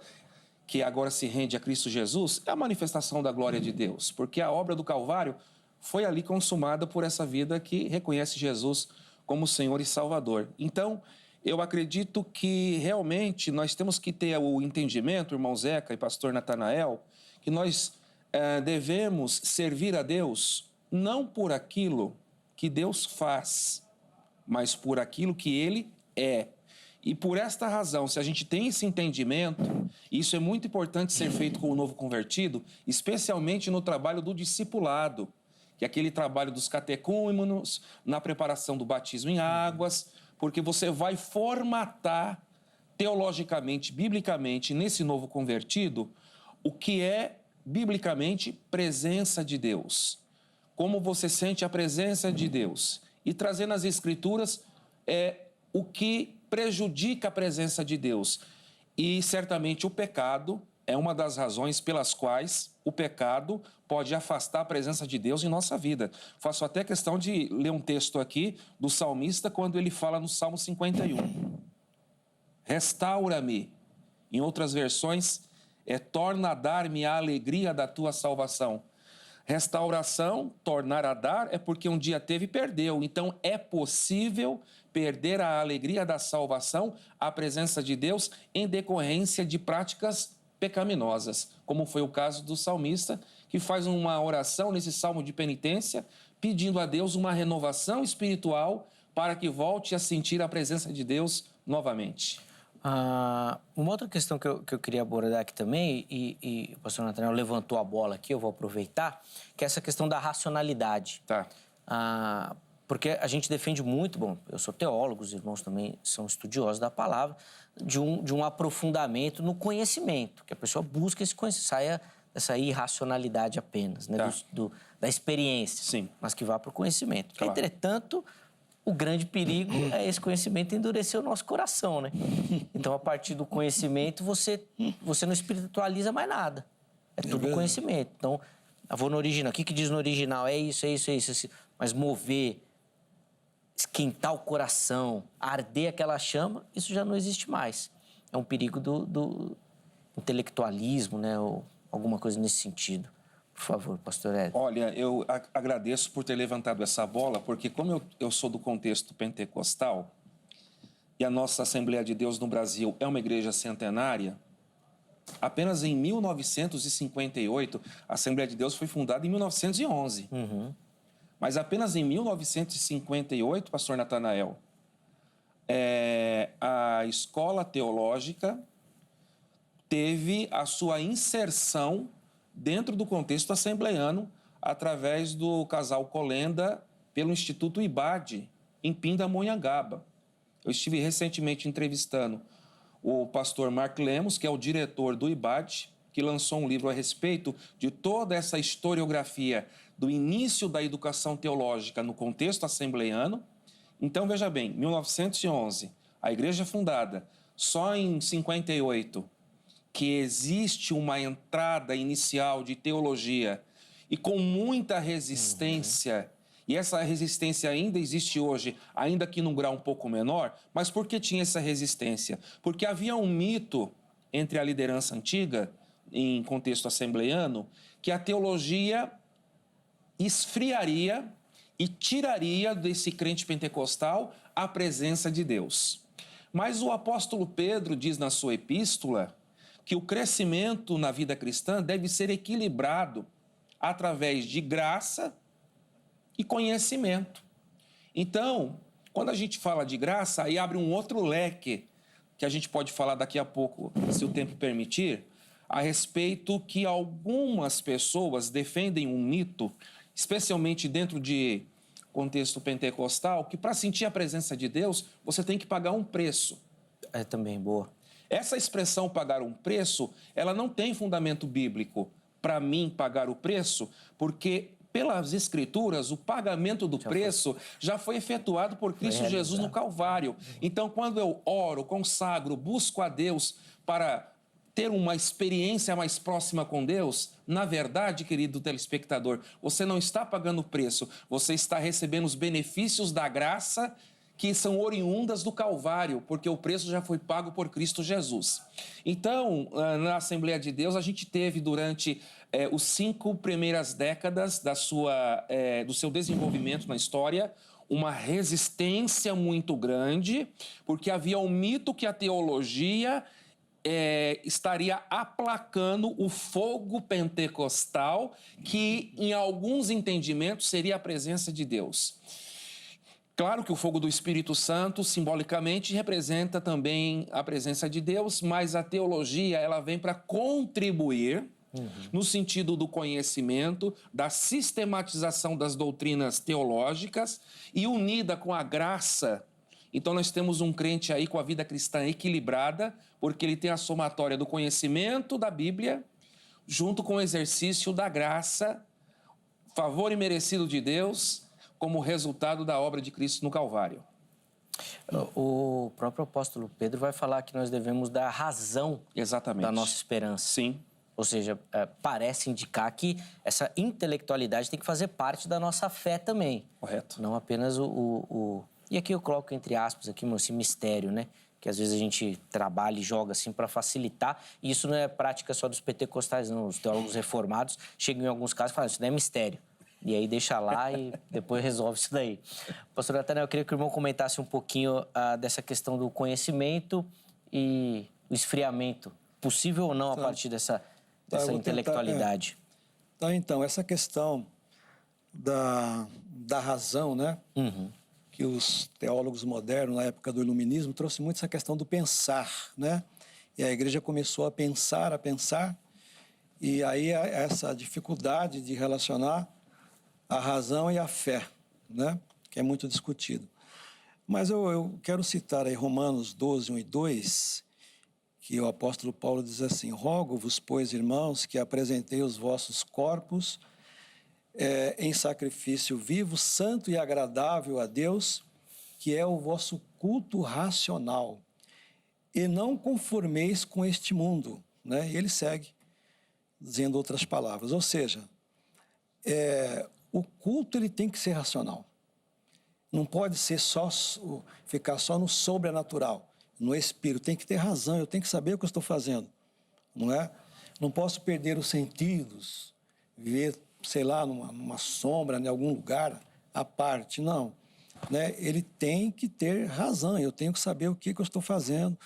S2: que agora se rende a Cristo Jesus é a manifestação da glória de Deus, porque a obra do Calvário foi ali consumada por essa vida que reconhece Jesus como Senhor e Salvador. Então, eu acredito que realmente nós temos que ter o entendimento, irmão Zeca e pastor Natanael, que nós devemos servir a Deus não por aquilo que Deus faz, mas por aquilo que Ele é. E por esta razão, se a gente tem esse entendimento, isso é muito importante ser feito com o novo convertido, especialmente no trabalho do discipulado, que é aquele trabalho dos catecúmenos, na preparação do batismo em águas, porque você vai formatar teologicamente, biblicamente, nesse novo convertido, o que é, biblicamente, presença de Deus. Como você sente a presença de Deus. E trazer nas Escrituras o que prejudica a presença de Deus. E, certamente, o pecado é uma das razões pelas quais o pecado pode afastar a presença de Deus em nossa vida. Faço até questão de ler um texto aqui do salmista, quando ele fala no Salmo 51. Restaura-me. Em outras versões, torna a dar-me a alegria da tua salvação. Restauração, tornar a dar, é porque um dia teve e perdeu. Então, é possível perder a alegria da salvação, a presença de Deus, em decorrência de práticas pecaminosas, como foi o caso do salmista, que faz uma oração nesse salmo de penitência, pedindo a Deus uma renovação espiritual para que volte a sentir a presença de Deus novamente.
S1: Uma outra questão que eu queria abordar aqui também, e o pastor Natanael levantou a bola aqui, eu vou aproveitar, que é essa questão da racionalidade.
S2: Tá.
S1: Porque a gente defende muito, bom, eu sou teólogo, os irmãos também são estudiosos da palavra, de um aprofundamento no conhecimento, que a pessoa busca esse conhecimento, saia dessa irracionalidade apenas, né,
S2: Tá.
S1: da experiência,
S2: Sim.
S1: mas que vá para o conhecimento.
S2: Claro.
S1: Entretanto, o grande perigo é esse conhecimento endurecer o nosso coração, né? Então, a partir do conhecimento, você não espiritualiza mais nada. É tudo
S3: verdade.
S1: conhecimento. Então, eu vou no original. O que diz no original? É isso. Mas mover, esquentar o coração, arder aquela chama, isso já não existe mais. É um perigo do intelectualismo, né? Ou alguma coisa nesse sentido. Por favor, pastor Ed.
S2: Olha, eu agradeço por ter levantado essa bola, porque como eu sou do contexto pentecostal, e a nossa Assembleia de Deus no Brasil é uma igreja centenária, apenas em 1958, a Assembleia de Deus foi fundada em 1911. Mas apenas em 1958, pastor Natanael, a escola teológica teve a sua inserção dentro do contexto assembleiano, através do casal Colenda, pelo Instituto IBAD, em Pindamonhangaba. Eu estive recentemente entrevistando o pastor Mark Lemos, que é o diretor do IBAD, que lançou um livro a respeito de toda essa historiografia do início da educação teológica no contexto assembleiano. Então, veja bem, 1911, a igreja fundada, só em 58, que existe uma entrada inicial de teologia e com muita resistência, e essa resistência ainda existe hoje, ainda que num grau um pouco menor, mas por que tinha essa resistência? Porque havia um mito entre a liderança antiga, em contexto assembleiano, que a teologia esfriaria e tiraria desse crente pentecostal a presença de Deus. Mas o apóstolo Pedro diz na sua epístola que o crescimento na vida cristã deve ser equilibrado através de graça e conhecimento. Então, quando a gente fala de graça, aí abre um outro leque, que a gente pode falar daqui a pouco, se o tempo permitir, a respeito que algumas pessoas defendem um mito, especialmente dentro de contexto pentecostal, que para sentir a presença de Deus, você tem que pagar um preço.
S1: É também boa.
S2: Essa expressão pagar um preço, ela não tem fundamento bíblico. Para mim, pagar o preço, porque pelas Escrituras, o pagamento do preço já foi efetuado por Cristo Jesus no Calvário. Então, quando eu oro, consagro, busco a Deus para ter uma experiência mais próxima com Deus, na verdade, querido telespectador, você não está pagando o preço, você está recebendo os benefícios da graça que são oriundas do Calvário, porque o preço já foi pago por Cristo Jesus. Então, na Assembleia de Deus, a gente teve durante os 5 primeiras décadas do seu desenvolvimento na história, uma resistência muito grande, porque havia um mito que a teologia estaria aplacando o fogo pentecostal, que em alguns entendimentos seria a presença de Deus. Claro que o fogo do Espírito Santo, simbolicamente, representa também a presença de Deus, mas a teologia ela vem para contribuir no sentido do conhecimento, da sistematização das doutrinas teológicas e unida com a graça. Então nós temos um crente aí com a vida cristã equilibrada, porque ele tem a somatória do conhecimento da Bíblia, junto com o exercício da graça, favor imerecido de Deus, como resultado da obra de Cristo no Calvário.
S1: O próprio apóstolo Pedro vai falar que nós devemos dar razão
S2: Exatamente.
S1: da nossa esperança.
S2: Sim.
S1: Ou seja, parece indicar que essa intelectualidade tem que fazer parte da nossa fé também.
S2: Correto.
S1: Não apenas E aqui eu coloco entre aspas aqui, esse mistério, né? Que às vezes a gente trabalha e joga assim para facilitar. E isso não é prática só dos pentecostais, não. Os teólogos reformados chegam em alguns casos e falam, isso não é mistério. E aí deixa lá e depois resolve isso daí. Pastor Nathanael, eu queria que o irmão comentasse um pouquinho dessa questão do conhecimento e o esfriamento. Possível ou não a partir dessa intelectualidade?
S3: Então, essa questão da razão, né? Que os teólogos modernos, na época do iluminismo, trouxe muito essa questão do pensar, né? E a igreja começou a pensar, e aí essa dificuldade de relacionar a razão e a fé, né? Que é muito discutido. Mas eu quero citar aí Romanos 12, 1 e 2, que o apóstolo Paulo diz assim, rogo-vos, pois, irmãos, que apresentei os vossos corpos em sacrifício vivo, santo e agradável a Deus, que é o vosso culto racional. E não conformeis com este mundo. Né? E ele segue, dizendo outras palavras. Ou seja, o culto ele tem que ser racional. Não pode ser ficar só no sobrenatural, no espírito. Tem que ter razão, eu tenho que saber o que eu estou fazendo. Não é? Não posso perder os sentidos, viver, sei lá, numa sombra, em algum lugar à parte, não. Né? Ele tem que ter razão, eu tenho que saber o que eu estou fazendo,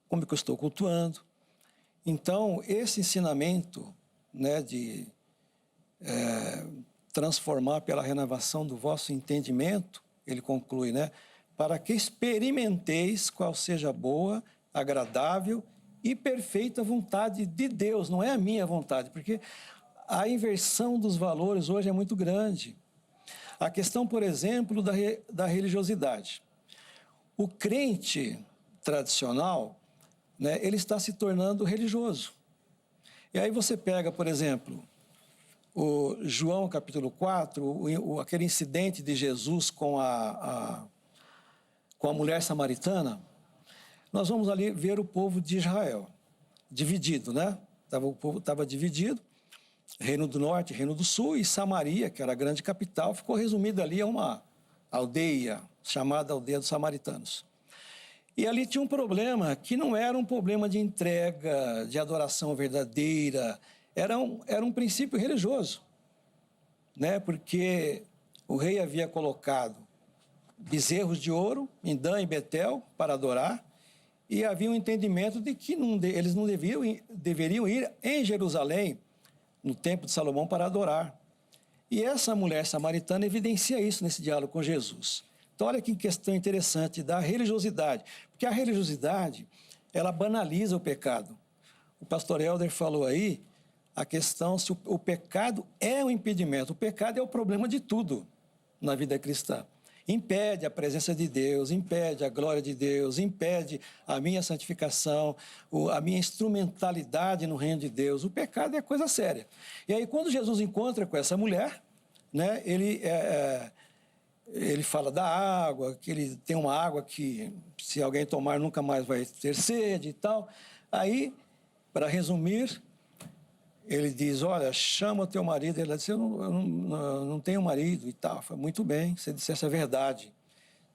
S3: como que eu estou cultuando. Então, esse ensinamento, né, de transformar pela renovação do vosso entendimento, ele conclui, né, para que experimenteis qual seja a boa, agradável e perfeita vontade de Deus, não é a minha vontade, porque a inversão dos valores hoje é muito grande. A questão, por exemplo, da religiosidade. O crente tradicional, né, ele está se tornando religioso. E aí você pega, por exemplo, o João capítulo 4, aquele incidente de Jesus com a mulher samaritana, nós vamos ali ver o povo de Israel, dividido, né? O povo estava dividido, Reino do Norte, Reino do Sul, e Samaria, que era a grande capital, ficou resumido ali a uma aldeia, chamada Aldeia dos Samaritanos. E ali tinha um problema, que não era um problema de entrega, de adoração verdadeira, era um princípio religioso, né? Porque o rei havia colocado bezerros de ouro em Dan e Betel para adorar, e havia um entendimento de que eles não deveriam ir em Jerusalém, no templo de Salomão, para adorar. E essa mulher samaritana evidencia isso nesse diálogo com Jesus. Então, olha que questão interessante da religiosidade, porque a religiosidade, ela banaliza o pecado. O pastor Helder falou aí a questão se o pecado é um impedimento. O pecado é o problema de tudo na vida cristã. Impede a presença de Deus, impede a glória de Deus, impede a minha santificação, a minha instrumentalidade no reino de Deus. O pecado é coisa séria. E aí, quando Jesus encontra com essa mulher, né, ele fala da água, que ele tem uma água que, se alguém tomar, nunca mais vai ter sede e tal. Aí, para resumir, ele diz, olha, chama o teu marido. Ela disse, eu não tenho marido e tal. Foi muito bem, você dissesse a verdade.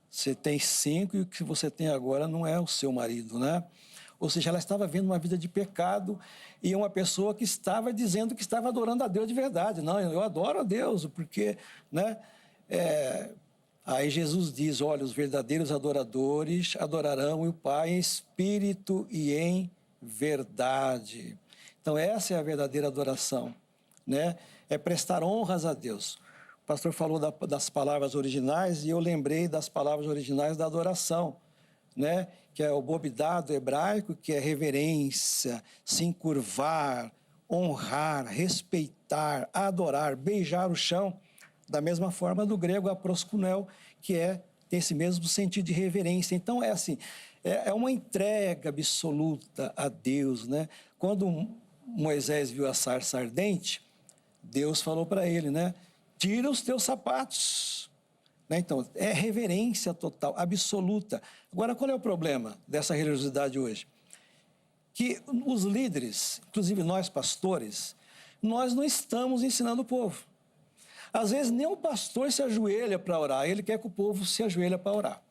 S3: Você tem 5 e o que você tem agora não é o seu marido, né? Ou seja, ela estava vendo uma vida de pecado e uma pessoa que estava dizendo que estava adorando a Deus de verdade. Não, eu adoro a Deus, porque, né? Aí Jesus diz, olha, os verdadeiros adoradores adorarão o Pai em espírito e em verdade. Então, essa é a verdadeira adoração, né? É prestar honras a Deus. O pastor falou das palavras originais e eu lembrei das palavras originais da adoração, né? Que é o bobidá do hebraico, que é reverência, se encurvar, honrar, respeitar, adorar, beijar o chão, da mesma forma do grego aproskunel, que tem esse mesmo sentido de reverência. Então, é assim, é uma entrega absoluta a Deus, né? Quando Moisés viu a sarça ardente, Deus falou para ele, né? Tira os teus sapatos. Né? Então, é reverência total, absoluta. Agora, qual é o problema dessa religiosidade hoje? Que os líderes, inclusive nós pastores, nós não estamos ensinando o povo. Às vezes, nem o pastor se ajoelha para orar, ele quer que o povo se ajoelhe para orar.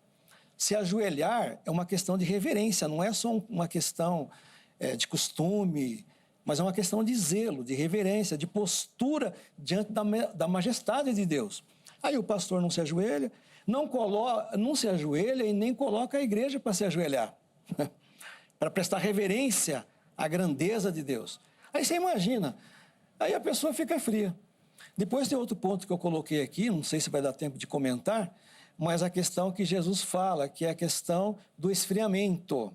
S3: Se ajoelhar é uma questão de reverência, não é só uma questão de costume, mas é uma questão de zelo, de reverência, de postura diante da majestade de Deus. Aí o pastor não se ajoelha, não se ajoelha e nem coloca a igreja para se ajoelhar, para prestar reverência à grandeza de Deus. Aí você imagina, aí a pessoa fica fria. Depois tem outro ponto que eu coloquei aqui, não sei se vai dar tempo de comentar, mas a questão que Jesus fala, que é a questão do esfriamento.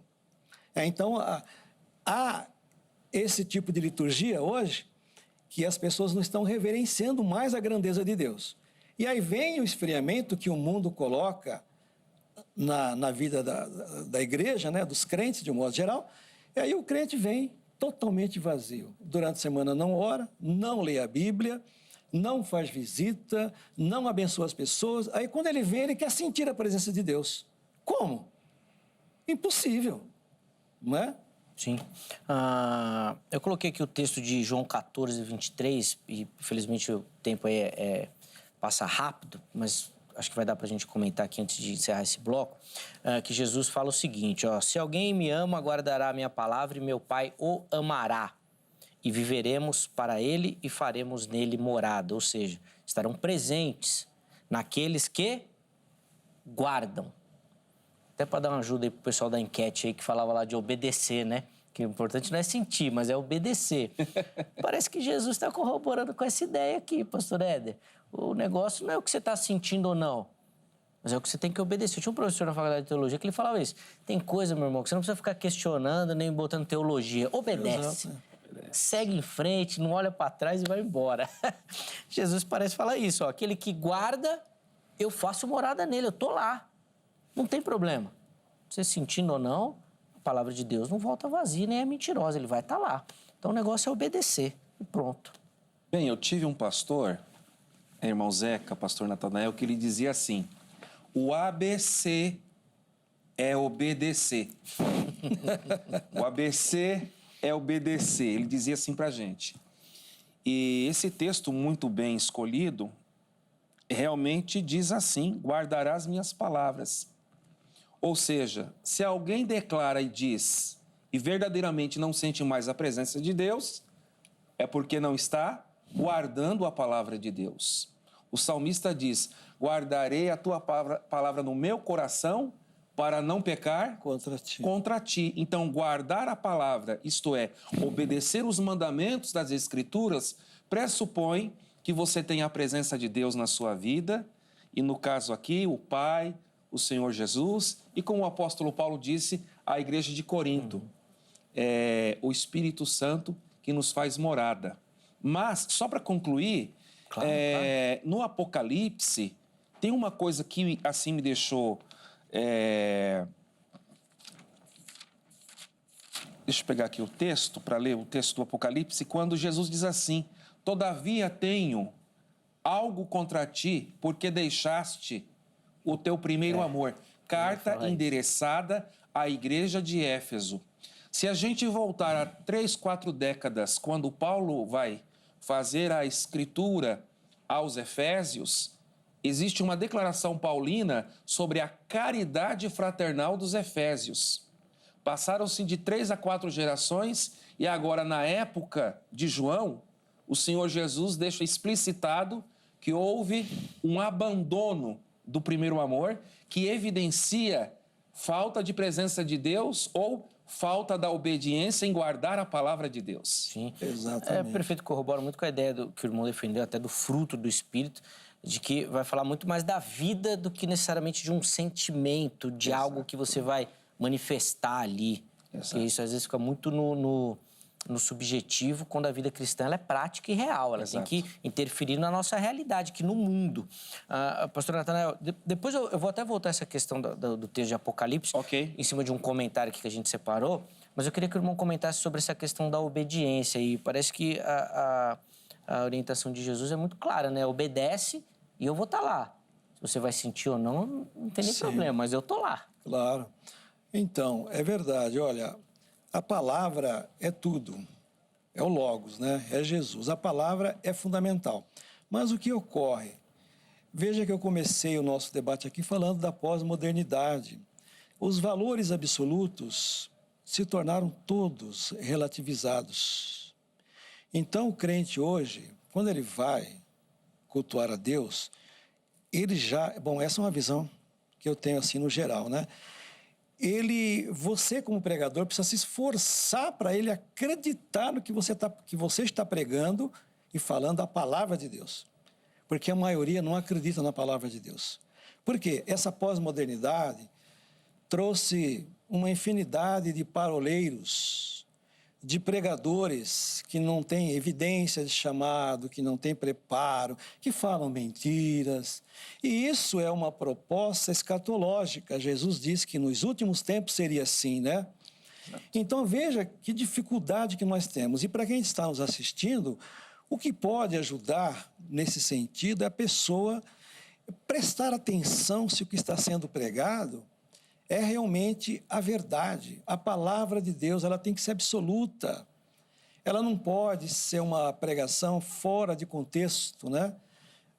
S3: Então, há esse tipo de liturgia hoje que as pessoas não estão reverenciando mais a grandeza de Deus. E aí vem o esfriamento que o mundo coloca na vida da igreja, né, dos crentes de um modo geral, e aí o crente vem totalmente vazio. Durante a semana não ora, não lê a Bíblia, não faz visita, não abençoa as pessoas. Aí quando ele vem, ele quer sentir a presença de Deus. Como? Impossível, não é?
S1: Sim. Eu coloquei aqui o texto de João 14, 23, e infelizmente o tempo aí passa rápido, mas acho que vai dar para a gente comentar aqui antes de encerrar esse bloco, que Jesus fala o seguinte, ó, se alguém me ama, guardará a minha palavra e meu Pai o amará. E viveremos para ele e faremos nele morada, ou seja, estarão presentes naqueles que guardam. Até para dar uma ajuda aí pro pessoal da enquete aí que falava lá de obedecer, né? Que o importante não é sentir, mas é obedecer. Parece que Jesus está corroborando com essa ideia aqui, pastor Éder. O negócio não é o que você está sentindo ou não, mas é o que você tem que obedecer. Eu tinha um professor na faculdade de teologia que ele falava isso. Tem coisa, meu irmão, que você não precisa ficar questionando nem botando teologia. Obedece. Exato. Segue em frente, não olha para trás e vai embora. Jesus parece falar isso, ó. Aquele que guarda, eu faço morada nele, eu tô lá. Não tem problema. Você sentindo ou não, a palavra de Deus não volta vazia, nem é mentirosa, ele vai estar lá. Então o negócio é obedecer e pronto.
S2: Bem, eu tive um pastor, irmão Zeca, pastor Natanael, que ele dizia assim, o ABC é obedecer. O ABC é obedecer. Ele dizia assim pra gente. E esse texto muito bem escolhido realmente diz assim, guardarás minhas palavras. Ou seja, se alguém declara e diz e verdadeiramente não sente mais a presença de Deus, é porque não está guardando a palavra de Deus. O salmista diz, guardarei a tua palavra no meu coração para não pecar contra ti. Então, guardar a palavra, isto é, obedecer os mandamentos das Escrituras, pressupõe que você tenha a presença de Deus na sua vida, e no caso aqui, o Pai, o Senhor Jesus, e como o apóstolo Paulo disse, a igreja de Corinto, o Espírito Santo que nos faz morada. Mas, só para concluir, claro. No Apocalipse, tem uma coisa que assim me deixou... Deixa eu pegar aqui o texto, para ler o texto do Apocalipse, quando Jesus diz assim, todavia tenho algo contra ti, porque deixaste o teu primeiro amor. Carta endereçada à igreja de Éfeso. Se a gente voltar a 3, 4 décadas, quando Paulo vai fazer a escritura aos Efésios, existe uma declaração paulina sobre a caridade fraternal dos Efésios. Passaram-se de 3 a 4 gerações e agora, na época de João, o Senhor Jesus deixa explicitado que houve um abandono do primeiro amor que evidencia falta de presença de Deus ou falta da obediência em guardar a palavra de Deus.
S1: Sim,
S3: exatamente.
S1: Perfeito, corrobora muito com a ideia que o irmão defendeu, até do fruto do Espírito, de que vai falar muito mais da vida do que necessariamente de um sentimento, de algo que você vai manifestar ali. Porque isso às vezes fica muito no subjetivo quando a vida cristã ela é prática e real. Ela
S2: Exato.
S1: tem que interferir na nossa realidade, aqui no mundo. Pastor Natanael, depois eu vou até voltar a essa questão do texto de Apocalipse,
S2: Ok.
S1: em cima de um comentário aqui que a gente separou, mas eu queria que o irmão comentasse sobre essa questão da obediência. E parece que a orientação de Jesus é muito clara, né? Obedece e eu vou estar lá. Se você vai sentir ou não, não tem nem problema, mas eu estou lá.
S3: Claro. Então, é verdade. Olha, a palavra é tudo. É o Logos, né? É Jesus. A palavra é fundamental. Mas o que ocorre? Veja que eu comecei o nosso debate aqui falando da pós-modernidade. Os valores absolutos se tornaram todos relativizados. Então, o crente hoje, quando ele vai cultuar a Deus, ele já... Bom, essa é uma visão que eu tenho assim no geral, né? Você como pregador precisa se esforçar para ele acreditar no que você está pregando e falando a palavra de Deus. Porque a maioria não acredita na palavra de Deus. Por quê? Essa pós-modernidade trouxe uma infinidade de paroleiros, de pregadores que não têm evidência de chamado, que não têm preparo, que falam mentiras. E isso é uma proposta escatológica. Jesus disse que nos últimos tempos seria assim, né? Então veja que dificuldade que nós temos. E para quem está nos assistindo, o que pode ajudar nesse sentido é a pessoa prestar atenção se o que está sendo pregado é realmente a verdade. A palavra de Deus, ela tem que ser absoluta. Ela não pode ser uma pregação fora de contexto, né?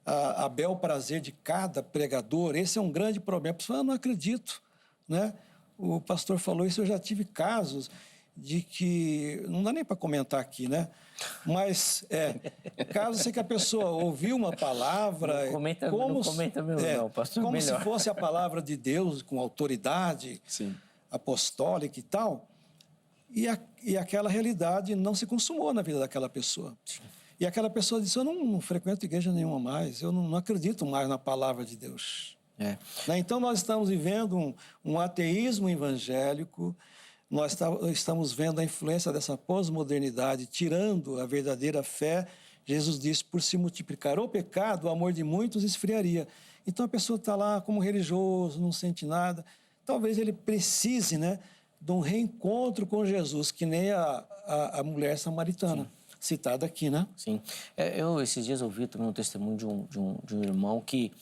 S3: A bel prazer de cada pregador, esse é um grande problema. A pessoa, não acredito, né? O pastor falou isso, eu já tive casos de que... Não dá nem para comentar aqui, né? Mas, casos em que a pessoa ouviu uma palavra...
S1: Não comenta mesmo, não, pastor,
S3: como
S1: melhor.
S3: se fosse a palavra de Deus, com autoridade
S2: Sim.
S3: apostólica e tal, e aquela realidade não se consumou na vida daquela pessoa.
S1: Sim.
S3: E aquela pessoa disse, eu não frequento igreja nenhuma mais, eu não acredito mais na palavra de Deus.
S1: É.
S3: Né? Então, nós estamos vivendo um ateísmo evangélico, nós estamos vendo a influência dessa pós-modernidade, tirando a verdadeira fé. Jesus disse, por se multiplicar o pecado, o amor de muitos esfriaria. Então, a pessoa está lá como religioso, não sente nada. Talvez ele precise, né, de um reencontro com Jesus, que nem a mulher samaritana, citada aqui, né?
S1: Sim. Eu, esses dias, ouvi também um testemunho de um irmão que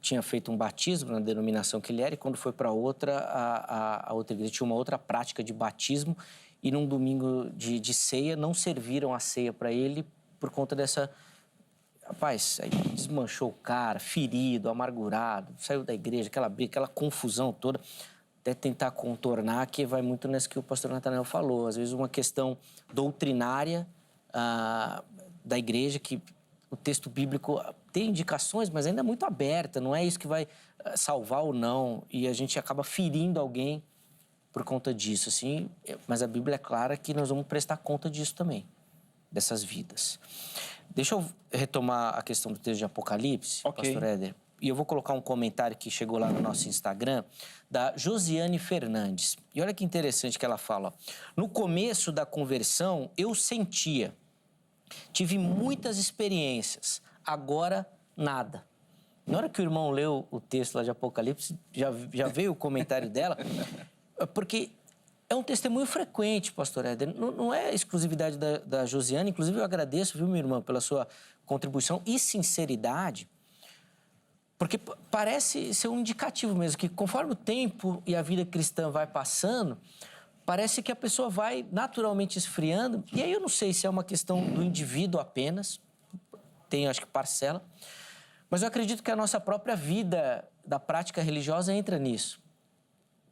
S1: tinha feito um batismo na denominação que ele era, e quando foi para outra, a outra igreja tinha uma outra prática de batismo, e num domingo de ceia não serviram a ceia para ele por conta dessa... Rapaz, aí desmanchou o cara, ferido, amargurado, saiu da igreja, aquela briga, aquela confusão toda, até tentar contornar, que vai muito nessa que o pastor Natanael falou. Às vezes uma questão doutrinária da igreja, que o texto bíblico tem indicações, mas ainda é muito aberta, não é isso que vai salvar ou não, e a gente acaba ferindo alguém por conta disso, assim, mas a Bíblia é clara que nós vamos prestar conta disso também, dessas vidas. Deixa eu retomar a questão do texto de Apocalipse, pastor Éder, e eu vou colocar um comentário que chegou lá no nosso Instagram, da Josiane Fernandes. E olha que interessante que ela fala, ó, no começo da conversão, eu sentia, tive muitas experiências, agora nada. Na hora que o irmão leu o texto lá de Apocalipse, já veio o comentário dela, porque é um testemunho frequente, pastor Éder. Não é exclusividade da Josiane, inclusive eu agradeço, viu, minha irmã, pela sua contribuição e sinceridade, porque parece ser um indicativo mesmo, que conforme o tempo e a vida cristã vai passando, parece que a pessoa vai naturalmente esfriando, e aí eu não sei se é uma questão do indivíduo apenas, tem, acho que, parcela, mas eu acredito que a nossa própria vida da prática religiosa entra nisso.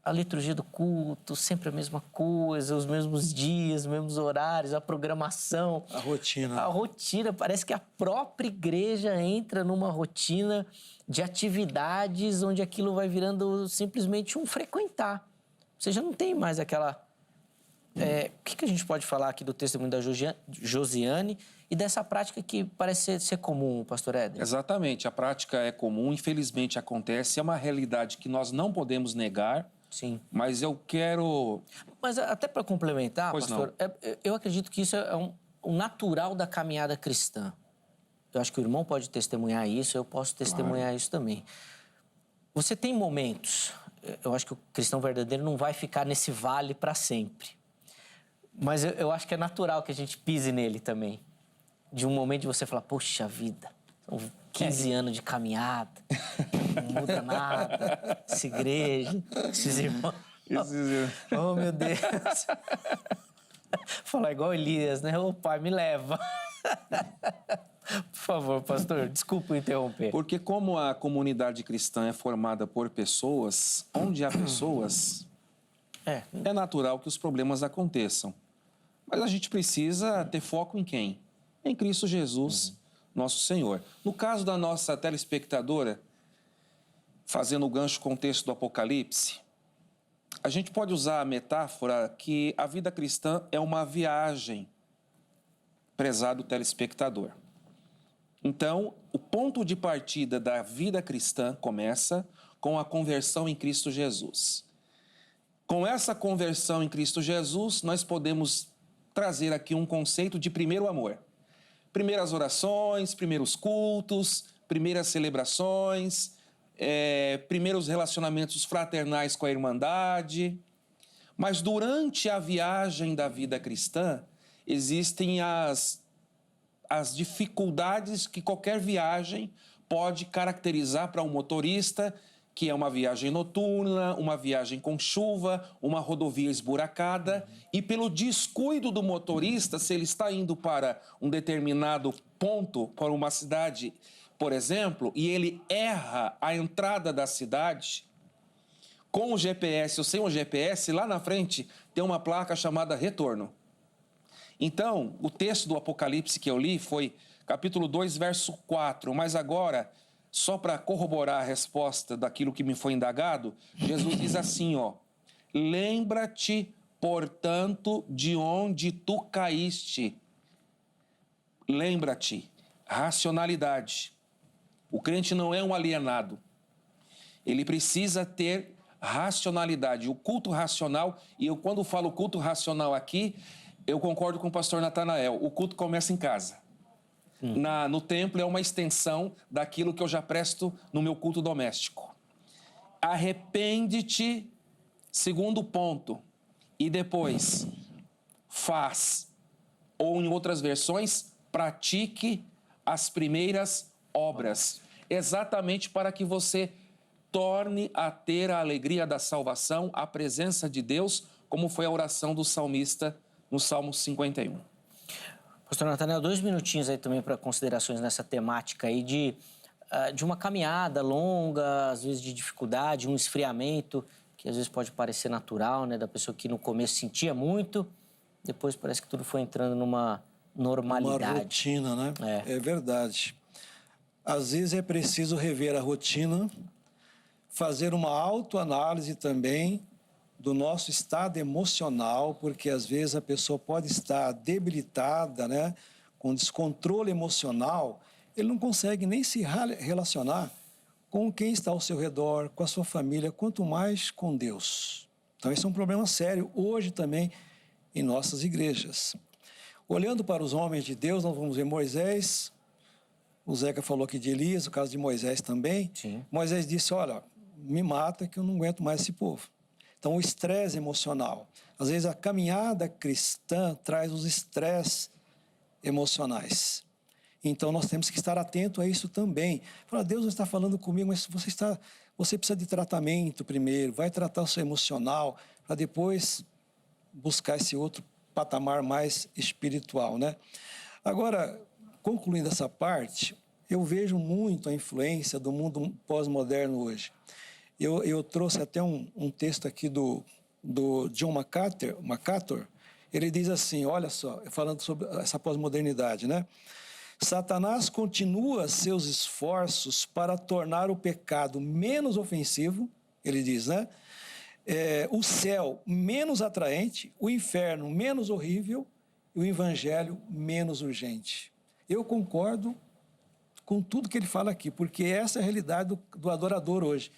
S1: A liturgia do culto, sempre a mesma coisa, os mesmos dias, os mesmos horários, a programação.
S3: A rotina.
S1: A rotina, parece que a própria igreja entra numa rotina de atividades onde aquilo vai virando simplesmente um frequentar. Ou seja, não tem mais aquela... o que a gente pode falar aqui do testemunho da Josiane e dessa prática que parece ser comum, pastor Éder?
S2: Exatamente, a prática é comum, infelizmente acontece, é uma realidade que nós não podemos negar,
S1: Sim.
S2: Mas eu quero...
S1: Mas até para complementar,
S2: Pois
S1: pastor, eu acredito que isso é um natural da caminhada cristã. Eu acho que o irmão pode testemunhar isso, eu posso testemunhar isso também. Você tem momentos, eu acho que o cristão verdadeiro não vai ficar nesse vale para sempre. Mas eu acho que é natural que a gente pise nele também. De um momento de você falar, poxa vida, são 15 anos de caminhada, não muda nada, essa igreja, esses irmãos. Oh, meu Deus. Falar igual Elias, né? Ô, pai, me leva. Por favor, pastor, desculpa interromper.
S2: Porque como a comunidade cristã é formada por pessoas, onde há pessoas, é natural que os problemas aconteçam. Mas a gente precisa ter foco em quem? Em Cristo Jesus, nosso Senhor. No caso da nossa telespectadora, fazendo o gancho com o texto do Apocalipse, a gente pode usar a metáfora que a vida cristã é uma viagem, prezado telespectador. Então, o ponto de partida da vida cristã começa com a conversão em Cristo Jesus. Com essa conversão em Cristo Jesus, nós podemos trazer aqui um conceito de primeiro amor. Primeiras orações, primeiros cultos, primeiras celebrações, primeiros relacionamentos fraternais com a Irmandade. Mas durante a viagem da vida cristã, existem as dificuldades que qualquer viagem pode caracterizar para um motorista, que é uma viagem noturna, uma viagem com chuva, uma rodovia esburacada, e pelo descuido do motorista, se ele está indo para um determinado ponto, para uma cidade, por exemplo, e ele erra a entrada da cidade, com o GPS ou sem o GPS, lá na frente tem uma placa chamada retorno. Então, o texto do Apocalipse que eu li foi capítulo 2, verso 4, mas agora, só para corroborar a resposta daquilo que me foi indagado, Jesus diz assim, ó, lembra-te, portanto, de onde tu caíste. Lembra-te, racionalidade. O crente não é um alienado. Ele precisa ter racionalidade. O culto racional, e eu quando falo culto racional aqui, eu concordo com o pastor Natanael, o culto começa em casa. No templo é uma extensão daquilo que eu já presto no meu culto doméstico. Arrepende-te, segundo ponto, e depois faz, ou em outras versões, pratique as primeiras obras, exatamente para que você torne a ter a alegria da salvação, a presença de Deus, como foi a oração do salmista no Salmo 51.
S1: Pastor Natanael, 2 minutinhos aí também para considerações nessa temática aí de uma caminhada longa, às vezes de dificuldade, um esfriamento, que às vezes pode parecer natural, né, da pessoa que no começo sentia muito, depois parece que tudo foi entrando numa normalidade.
S3: Uma rotina, né? É verdade. Às vezes é preciso rever a rotina, fazer uma autoanálise também do nosso estado emocional, porque às vezes a pessoa pode estar debilitada, né, com descontrole emocional, ele não consegue nem se relacionar com quem está ao seu redor, com a sua família, quanto mais com Deus. Então esse é um problema sério hoje também em nossas igrejas. Olhando para os homens de Deus, nós vamos ver Moisés, o Zeca falou aqui de Elias, o caso de Moisés também.
S1: Sim.
S3: Moisés disse, olha, me mata que eu não aguento mais esse povo. Então, o estresse emocional. Às vezes, a caminhada cristã traz os estresses emocionais. Então, nós temos que estar atento a isso também. Fala, Deus não está falando comigo, mas você precisa de tratamento primeiro, vai tratar o seu emocional, para depois buscar esse outro patamar mais espiritual, né? Agora, concluindo essa parte, eu vejo muito a influência do mundo pós-moderno hoje. Eu trouxe até um texto aqui do John MacArthur. Ele diz assim, olha só, falando sobre essa pós-modernidade, né? Satanás continua seus esforços para tornar o pecado menos ofensivo, ele diz, né? O céu menos atraente, o inferno menos horrível e o evangelho menos urgente. Eu concordo com tudo que ele fala aqui, porque essa é a realidade do adorador hoje.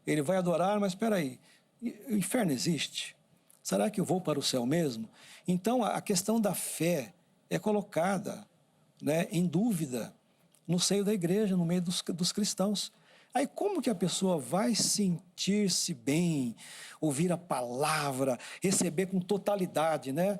S3: Ele vai adorar, mas espera aí, o inferno existe? Será que eu vou para o céu mesmo? Então, a questão da fé é colocada, né, em dúvida no seio da igreja, no meio dos cristãos. Aí como que a pessoa vai sentir-se bem, ouvir a palavra, receber com totalidade, né?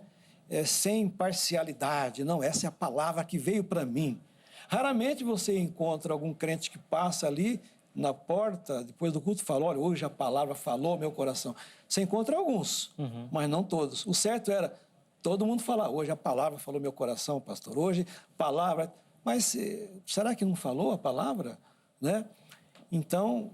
S3: Sem parcialidade? Não, essa é a palavra que veio para mim. Raramente você encontra algum crente que passa ali na porta, depois do culto, e fala, olha, hoje a palavra falou ao meu coração. Você encontra alguns, mas não todos. O certo era todo mundo falar, hoje a palavra falou ao meu coração, pastor, hoje palavra... Mas será que não falou a palavra? Né? Então,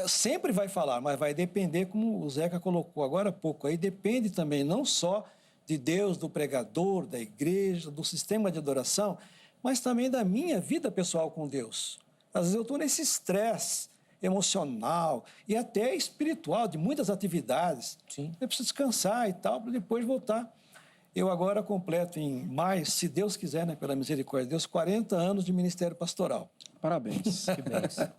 S3: sempre vai falar, mas vai depender, como o Zeca colocou agora há pouco, aí depende também não só de Deus, do pregador, da igreja, do sistema de adoração, mas também da minha vida pessoal com Deus. Às vezes eu estou nesse estresse emocional e até espiritual de muitas atividades.
S1: Sim.
S3: Eu preciso descansar e tal, para depois voltar. Eu agora completo em maio, se Deus quiser, né, pela misericórdia de Deus, 40 anos de ministério pastoral.
S2: Parabéns.
S1: Que bênção.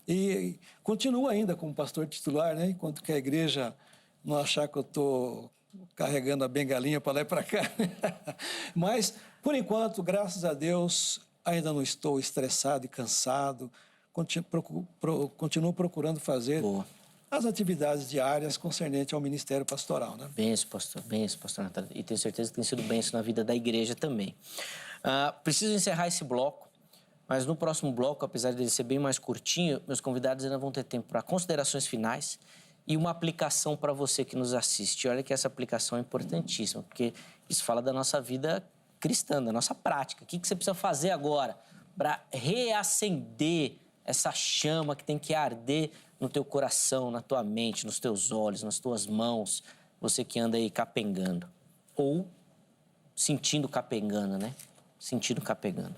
S3: E continuo ainda como pastor titular, né, enquanto que a igreja não achar que eu estou carregando a bengalinha para lá e para cá. Mas, por enquanto, graças a Deus, ainda não estou estressado e cansado. Continuo procurando fazer as atividades diárias concernentes ao ministério pastoral, né?
S1: Benção, pastor Natália. E tenho certeza que tem sido benção na vida da igreja também. Preciso encerrar esse bloco, mas no próximo bloco, apesar dele ser bem mais curtinho, meus convidados ainda vão ter tempo para considerações finais e uma aplicação para você que nos assiste. Olha que essa aplicação é importantíssima, porque isso fala da nossa vida cristã, da nossa prática. O que você precisa fazer agora para reacender essa chama que tem que arder no teu coração, na tua mente, nos teus olhos, nas tuas mãos, você que anda aí capengando. Ou sentindo capengando, né? Sentindo capengando.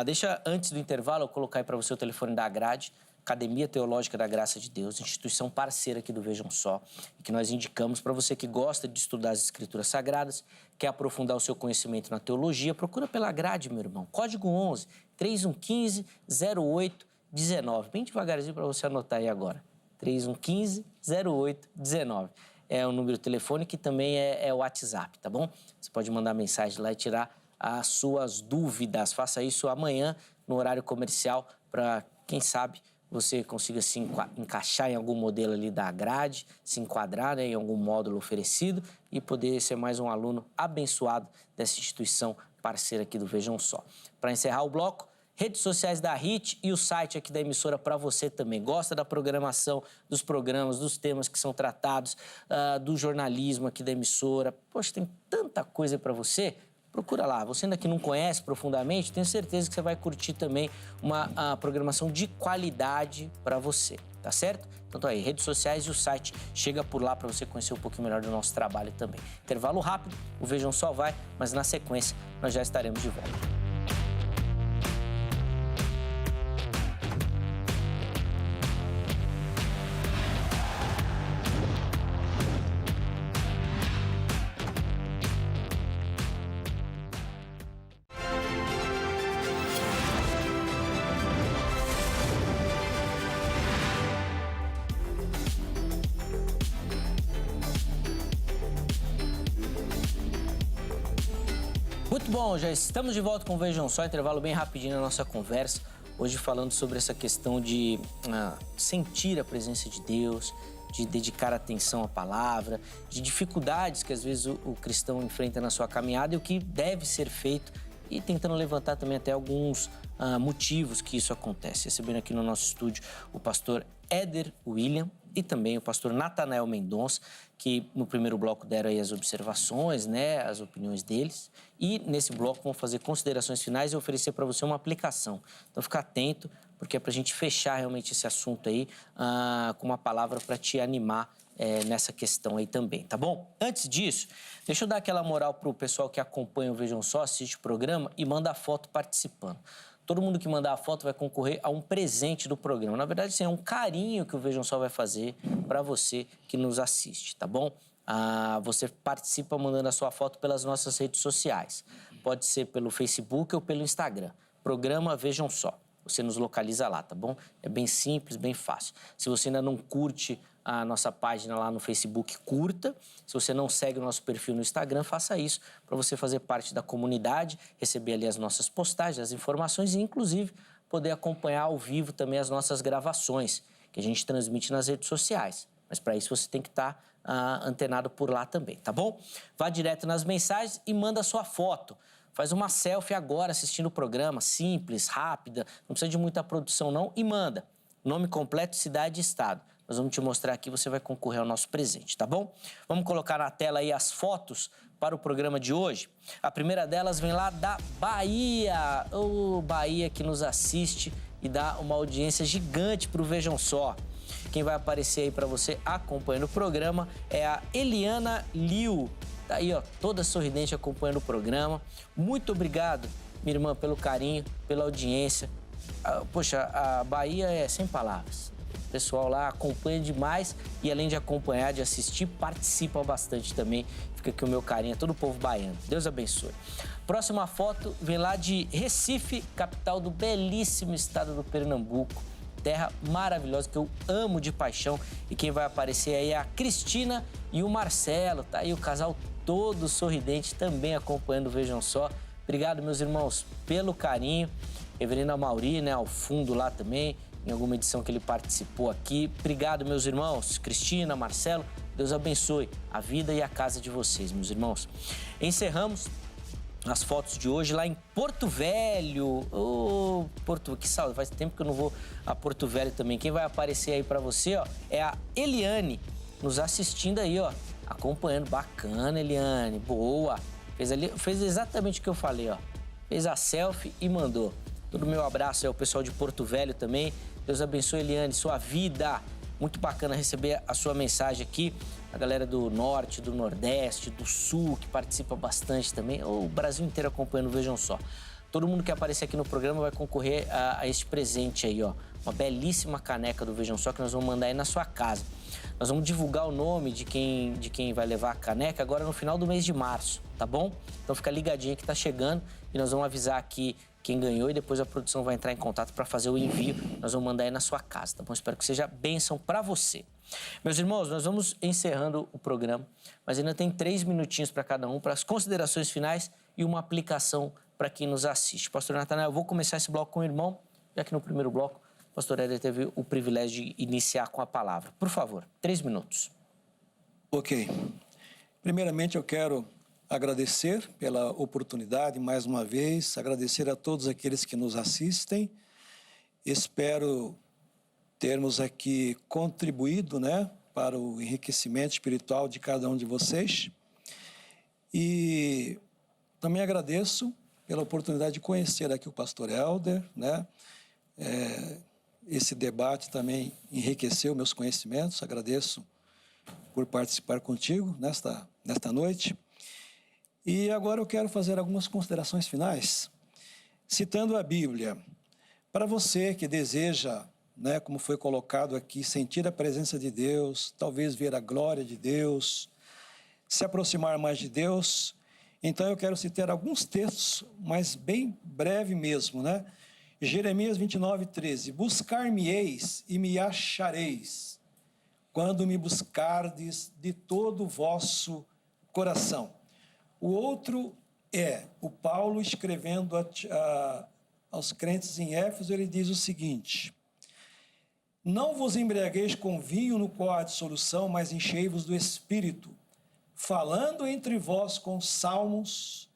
S1: Deixa, antes do intervalo, eu colocar aí para você o telefone da Grade, Academia Teológica da Graça de Deus, instituição parceira aqui do Vejam Só, e que nós indicamos para você que gosta de estudar as Escrituras Sagradas, quer aprofundar o seu conhecimento na teologia, procura pela Grade, meu irmão. Código 11 3115 0819. Bem devagarzinho para você anotar aí agora. 3115 0819. É o número de telefone que também é o WhatsApp, tá bom? Você pode mandar mensagem lá e tirar as suas dúvidas. Faça isso amanhã no horário comercial para, quem sabe, você consiga se encaixar em algum modelo ali da grade, se enquadrar, né, em algum módulo oferecido e poder ser mais um aluno abençoado dessa instituição parceira aqui do Vejam Só. Para encerrar o bloco, redes sociais da HIT e o site aqui da emissora para você também. Gosta da programação, dos programas, dos temas que são tratados, do jornalismo aqui da emissora. Poxa, tem tanta coisa para você. Procura lá. Você ainda que não conhece profundamente, tenho certeza que você vai curtir também uma programação de qualidade para você, tá certo? Então, aí, redes sociais e o site, chega por lá para você conhecer um pouquinho melhor do nosso trabalho também. Intervalo rápido, o Vejam Só vai, mas na sequência nós já estaremos de volta. Muito bom, já estamos de volta com o Vejam Só, intervalo bem rapidinho na nossa conversa. Hoje falando sobre essa questão de sentir a presença de Deus, de dedicar atenção à palavra, de dificuldades que às vezes o cristão enfrenta na sua caminhada e o que deve ser feito e tentando levantar também até alguns motivos que isso acontece. Recebendo aqui no nosso estúdio o pastor Éder William e também o pastor Natanael Mendonça, que no primeiro bloco deram aí as observações, né, as opiniões deles. E nesse bloco vão fazer considerações finais e oferecer para você uma aplicação. Então fica atento, porque é para a gente fechar realmente esse assunto aí com uma palavra para te animar nessa questão aí também, tá bom? Antes disso, deixa eu dar aquela moral pro pessoal que acompanha o Vejam Só, assiste o programa e manda a foto participando. Todo mundo que mandar a foto vai concorrer a um presente do programa. Na verdade, sim, é um carinho que o Vejam Só vai fazer para você que nos assiste, tá bom? Você participa mandando a sua foto pelas nossas redes sociais. Pode ser pelo Facebook ou pelo Instagram. Programa Vejam Só. Você nos localiza lá, tá bom? É bem simples, bem fácil. Se você ainda não curte a nossa página lá no Facebook, curta. Se você não segue o nosso perfil no Instagram, faça isso para você fazer parte da comunidade, receber ali as nossas postagens, as informações e, inclusive, poder acompanhar ao vivo também as nossas gravações, que a gente transmite nas redes sociais. Mas para isso você tem que estar antenado por lá também, tá bom? Vá direto nas mensagens e manda sua foto. Faz uma selfie agora assistindo o programa, simples, rápida, não precisa de muita produção não, e manda. Nome completo, cidade e estado. Nós vamos te mostrar aqui, você vai concorrer ao nosso presente, tá bom? Vamos colocar na tela aí as fotos para o programa de hoje. A primeira delas vem lá da Bahia. Ô, Bahia que nos assiste e dá uma audiência gigante para o Vejam Só. Quem vai aparecer aí para você acompanhando o programa é a Eliana Liu. Tá aí, ó, toda sorridente acompanhando o programa. Muito obrigado, minha irmã, pelo carinho, pela audiência. Poxa, a Bahia é sem palavras. O pessoal lá acompanha demais e, além de acompanhar, de assistir, participa bastante também. Fica aqui o meu carinho a todo o povo baiano. Deus abençoe. Próxima foto vem lá de Recife, capital do belíssimo estado do Pernambuco. Terra maravilhosa que eu amo de paixão. E quem vai aparecer aí é a Cristina e o Marcelo. Tá aí o casal todo sorridente também acompanhando o Vejam Só. Obrigado, meus irmãos, pelo carinho. Reverendo Amauri, né, ao fundo lá também, em alguma edição que ele participou aqui. Obrigado, meus irmãos, Cristina, Marcelo. Deus abençoe a vida e a casa de vocês, meus irmãos. Encerramos as fotos de hoje lá em Porto Velho. Que saudade, faz tempo que eu não vou a Porto Velho também. Quem vai aparecer aí pra você, ó, é a Eliane, nos assistindo aí, ó, acompanhando. Bacana, Eliane, boa. Fez exatamente o que eu falei, ó. Fez a selfie e mandou. Todo o meu abraço ao pessoal de Porto Velho também. Deus abençoe, Eliane, sua vida. Muito bacana receber a sua mensagem aqui. A galera do Norte, do Nordeste, do Sul, que participa bastante também. O Brasil inteiro acompanhando, vejam só. Todo mundo que aparecer aqui no programa vai concorrer a este presente aí, ó. Uma belíssima caneca do Vejam Só que nós vamos mandar aí na sua casa. Nós vamos divulgar o nome de quem vai levar a caneca agora no final do mês de março, tá bom? Então fica ligadinho que tá chegando e nós vamos avisar aqui quem ganhou e depois a produção vai entrar em contato para fazer o envio. Nós vamos mandar aí na sua casa, tá bom? Espero que seja bênção para você. Meus irmãos, nós vamos encerrando o programa, mas ainda tem 3 minutinhos para cada um, para as considerações finais e uma aplicação para quem nos assiste. Pastor Natanael, eu vou começar esse bloco com o irmão, já que no primeiro bloco o pastor Éder teve o privilégio de iniciar com a palavra. Por favor, 3 minutos.
S3: Ok. Primeiramente, eu quero agradecer pela oportunidade, mais uma vez, agradecer a todos aqueles que nos assistem. Espero termos aqui contribuído, né, para o enriquecimento espiritual de cada um de vocês. E também agradeço pela oportunidade de conhecer aqui o pastor Helder, né? Esse debate também enriqueceu meus conhecimentos. Agradeço por participar contigo nesta noite. E agora eu quero fazer algumas considerações finais, citando a Bíblia. Para você que deseja, né, como foi colocado aqui, sentir a presença de Deus, talvez ver a glória de Deus, se aproximar mais de Deus, então eu quero citar alguns textos, mas bem breve mesmo, né? Jeremias 29:13, buscar-me-eis e me achareis, quando me buscardes de todo o vosso coração. O outro é o Paulo escrevendo aos crentes em Éfeso, ele diz o seguinte: não vos embriagueis com vinho no qual há dissolução, mas enchei-vos do Espírito, falando entre vós com salmos,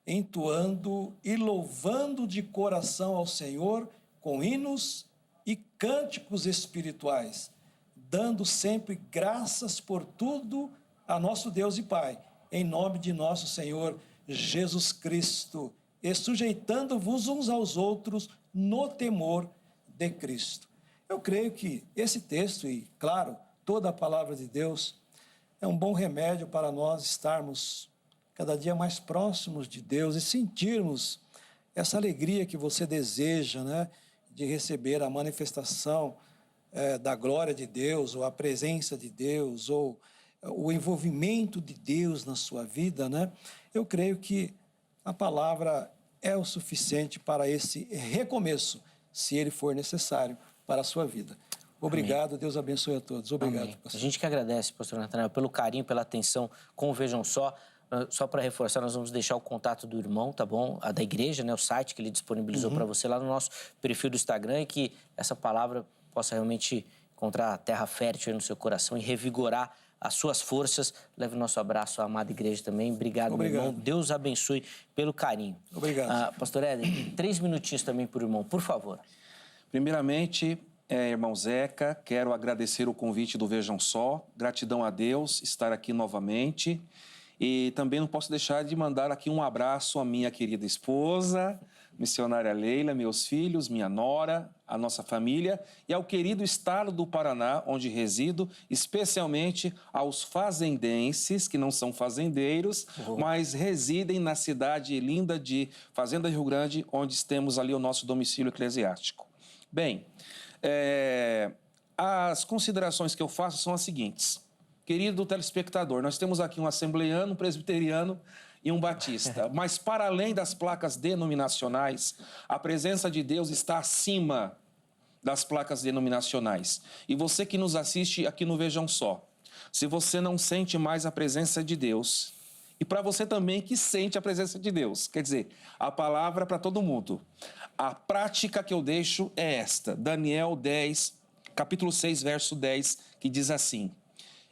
S3: entoando e louvando de coração ao Senhor com hinos e cânticos espirituais, dando sempre graças por tudo a nosso Deus e Pai, em nome de nosso Senhor Jesus Cristo, e sujeitando-vos uns aos outros no temor de Cristo. Eu creio que esse texto e, claro, toda a palavra de Deus é um bom remédio para nós estarmos cada dia mais próximos de Deus e sentirmos essa alegria que você deseja, né, de receber a manifestação da glória de Deus, ou a presença de Deus, ou o envolvimento de Deus na sua vida, né? Eu creio que a palavra é o suficiente para esse recomeço, se ele for necessário para a sua vida. Obrigado, Deus abençoe a todos. Obrigado,
S1: Amém.
S3: pastor.
S1: A gente que agradece, pastor Natanael, pelo carinho, pela atenção com o Vejam Só. Só para reforçar, nós vamos deixar o contato do irmão, tá bom? Da igreja, né? O site que ele disponibilizou para você lá no nosso perfil do Instagram, e que essa palavra possa realmente encontrar terra fértil aí no seu coração e revigorar as suas forças. Leve o nosso abraço à amada igreja também. Obrigado, meu irmão. Deus abençoe pelo carinho.
S3: Obrigado.
S1: Pastor Éder, 3 minutinhos também por irmão, por favor.
S2: Primeiramente, irmão Zeca, quero agradecer o convite do Vejam Só. Gratidão a Deus estar aqui novamente. E também não posso deixar de mandar aqui um abraço à minha querida esposa, missionária Leila, meus filhos, minha nora, a nossa família e ao querido estado do Paraná, onde resido, especialmente aos fazendenses, que não são fazendeiros, mas residem na cidade linda de Fazenda Rio Grande, onde temos ali o nosso domicílio eclesiástico. Bem, as considerações que eu faço são as seguintes. Querido telespectador, nós temos aqui um assembleiano, um presbiteriano e um batista. Mas, para além das placas denominacionais, a presença de Deus está acima das placas denominacionais. E você que nos assiste aqui no Vejam Só, se você não sente mais a presença de Deus, e para você também que sente a presença de Deus, quer dizer, a palavra para todo mundo. A prática que eu deixo é esta, Daniel 10, capítulo 6, verso 10, que diz assim: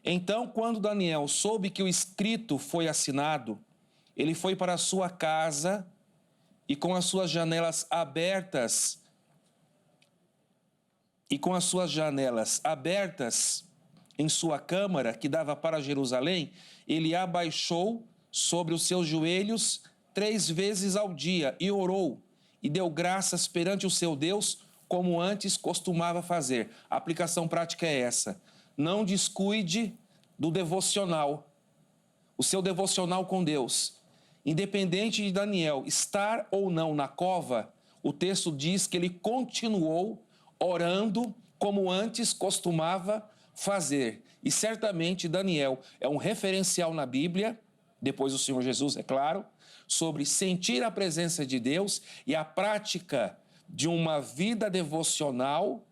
S2: Então, quando Daniel soube que o escrito foi assinado, ele foi para a sua casa e com as suas janelas abertas, em sua câmara, que dava para Jerusalém, ele abaixou sobre os seus joelhos 3 vezes ao dia e orou e deu graças perante o seu Deus, como antes costumava fazer. A aplicação prática é essa. Não descuide do devocional, o seu devocional com Deus. Independente de Daniel estar ou não na cova, o texto diz que ele continuou orando como antes costumava fazer. E certamente Daniel é um referencial na Bíblia, depois do Senhor Jesus, é claro, sobre sentir a presença de Deus e a prática de uma vida devocional,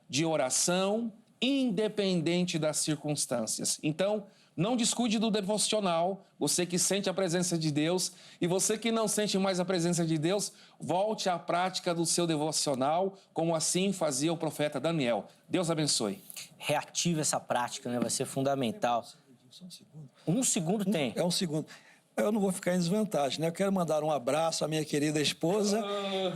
S2: de oração, independente das circunstâncias. Então, não descuide do devocional, você que sente a presença de Deus, e você que não sente mais a presença de Deus, volte à prática do seu devocional, como assim fazia o profeta Daniel. Deus abençoe.
S1: Reative essa prática, né? Vai ser fundamental. Um segundo tem.
S3: É um segundo. Eu não vou ficar em desvantagem, né? Eu quero mandar um abraço à minha querida esposa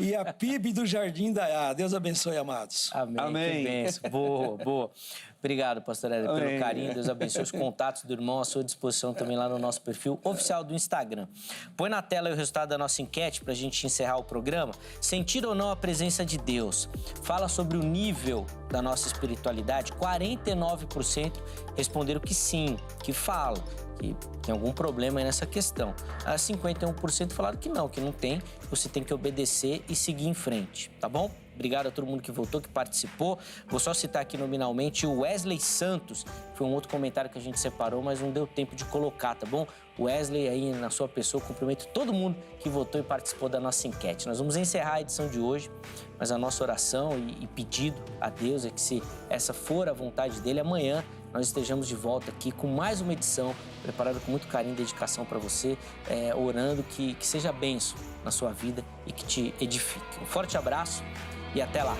S3: e à PIB do Jardim Daiá. Deus abençoe, amados.
S1: Amém.
S2: Amém.
S1: Que bênção. Boa, boa. Obrigado, pastor Éder, pelo carinho. Deus abençoe os contatos do irmão à sua disposição também lá no nosso perfil oficial do Instagram. Põe na tela aí o resultado da nossa enquete para a gente encerrar o programa. Sentir ou não a presença de Deus? Fala sobre o nível da nossa espiritualidade. 49% responderam que sim, que fala, que tem algum problema aí nessa questão. 51% falaram que não tem, você tem que obedecer e seguir em frente, tá bom? Obrigado a todo mundo que votou, que participou. Vou só citar aqui nominalmente o Wesley Santos. Foi um outro comentário que a gente separou, mas não deu tempo de colocar, tá bom? Wesley aí na sua pessoa, cumprimento todo mundo que votou e participou da nossa enquete. Nós vamos encerrar a edição de hoje, mas a nossa oração e pedido a Deus é que, se essa for a vontade dele, amanhã nós estejamos de volta aqui com mais uma edição preparada com muito carinho e dedicação para você, orando que seja bênção na sua vida e que te edifique. Um forte abraço e até lá!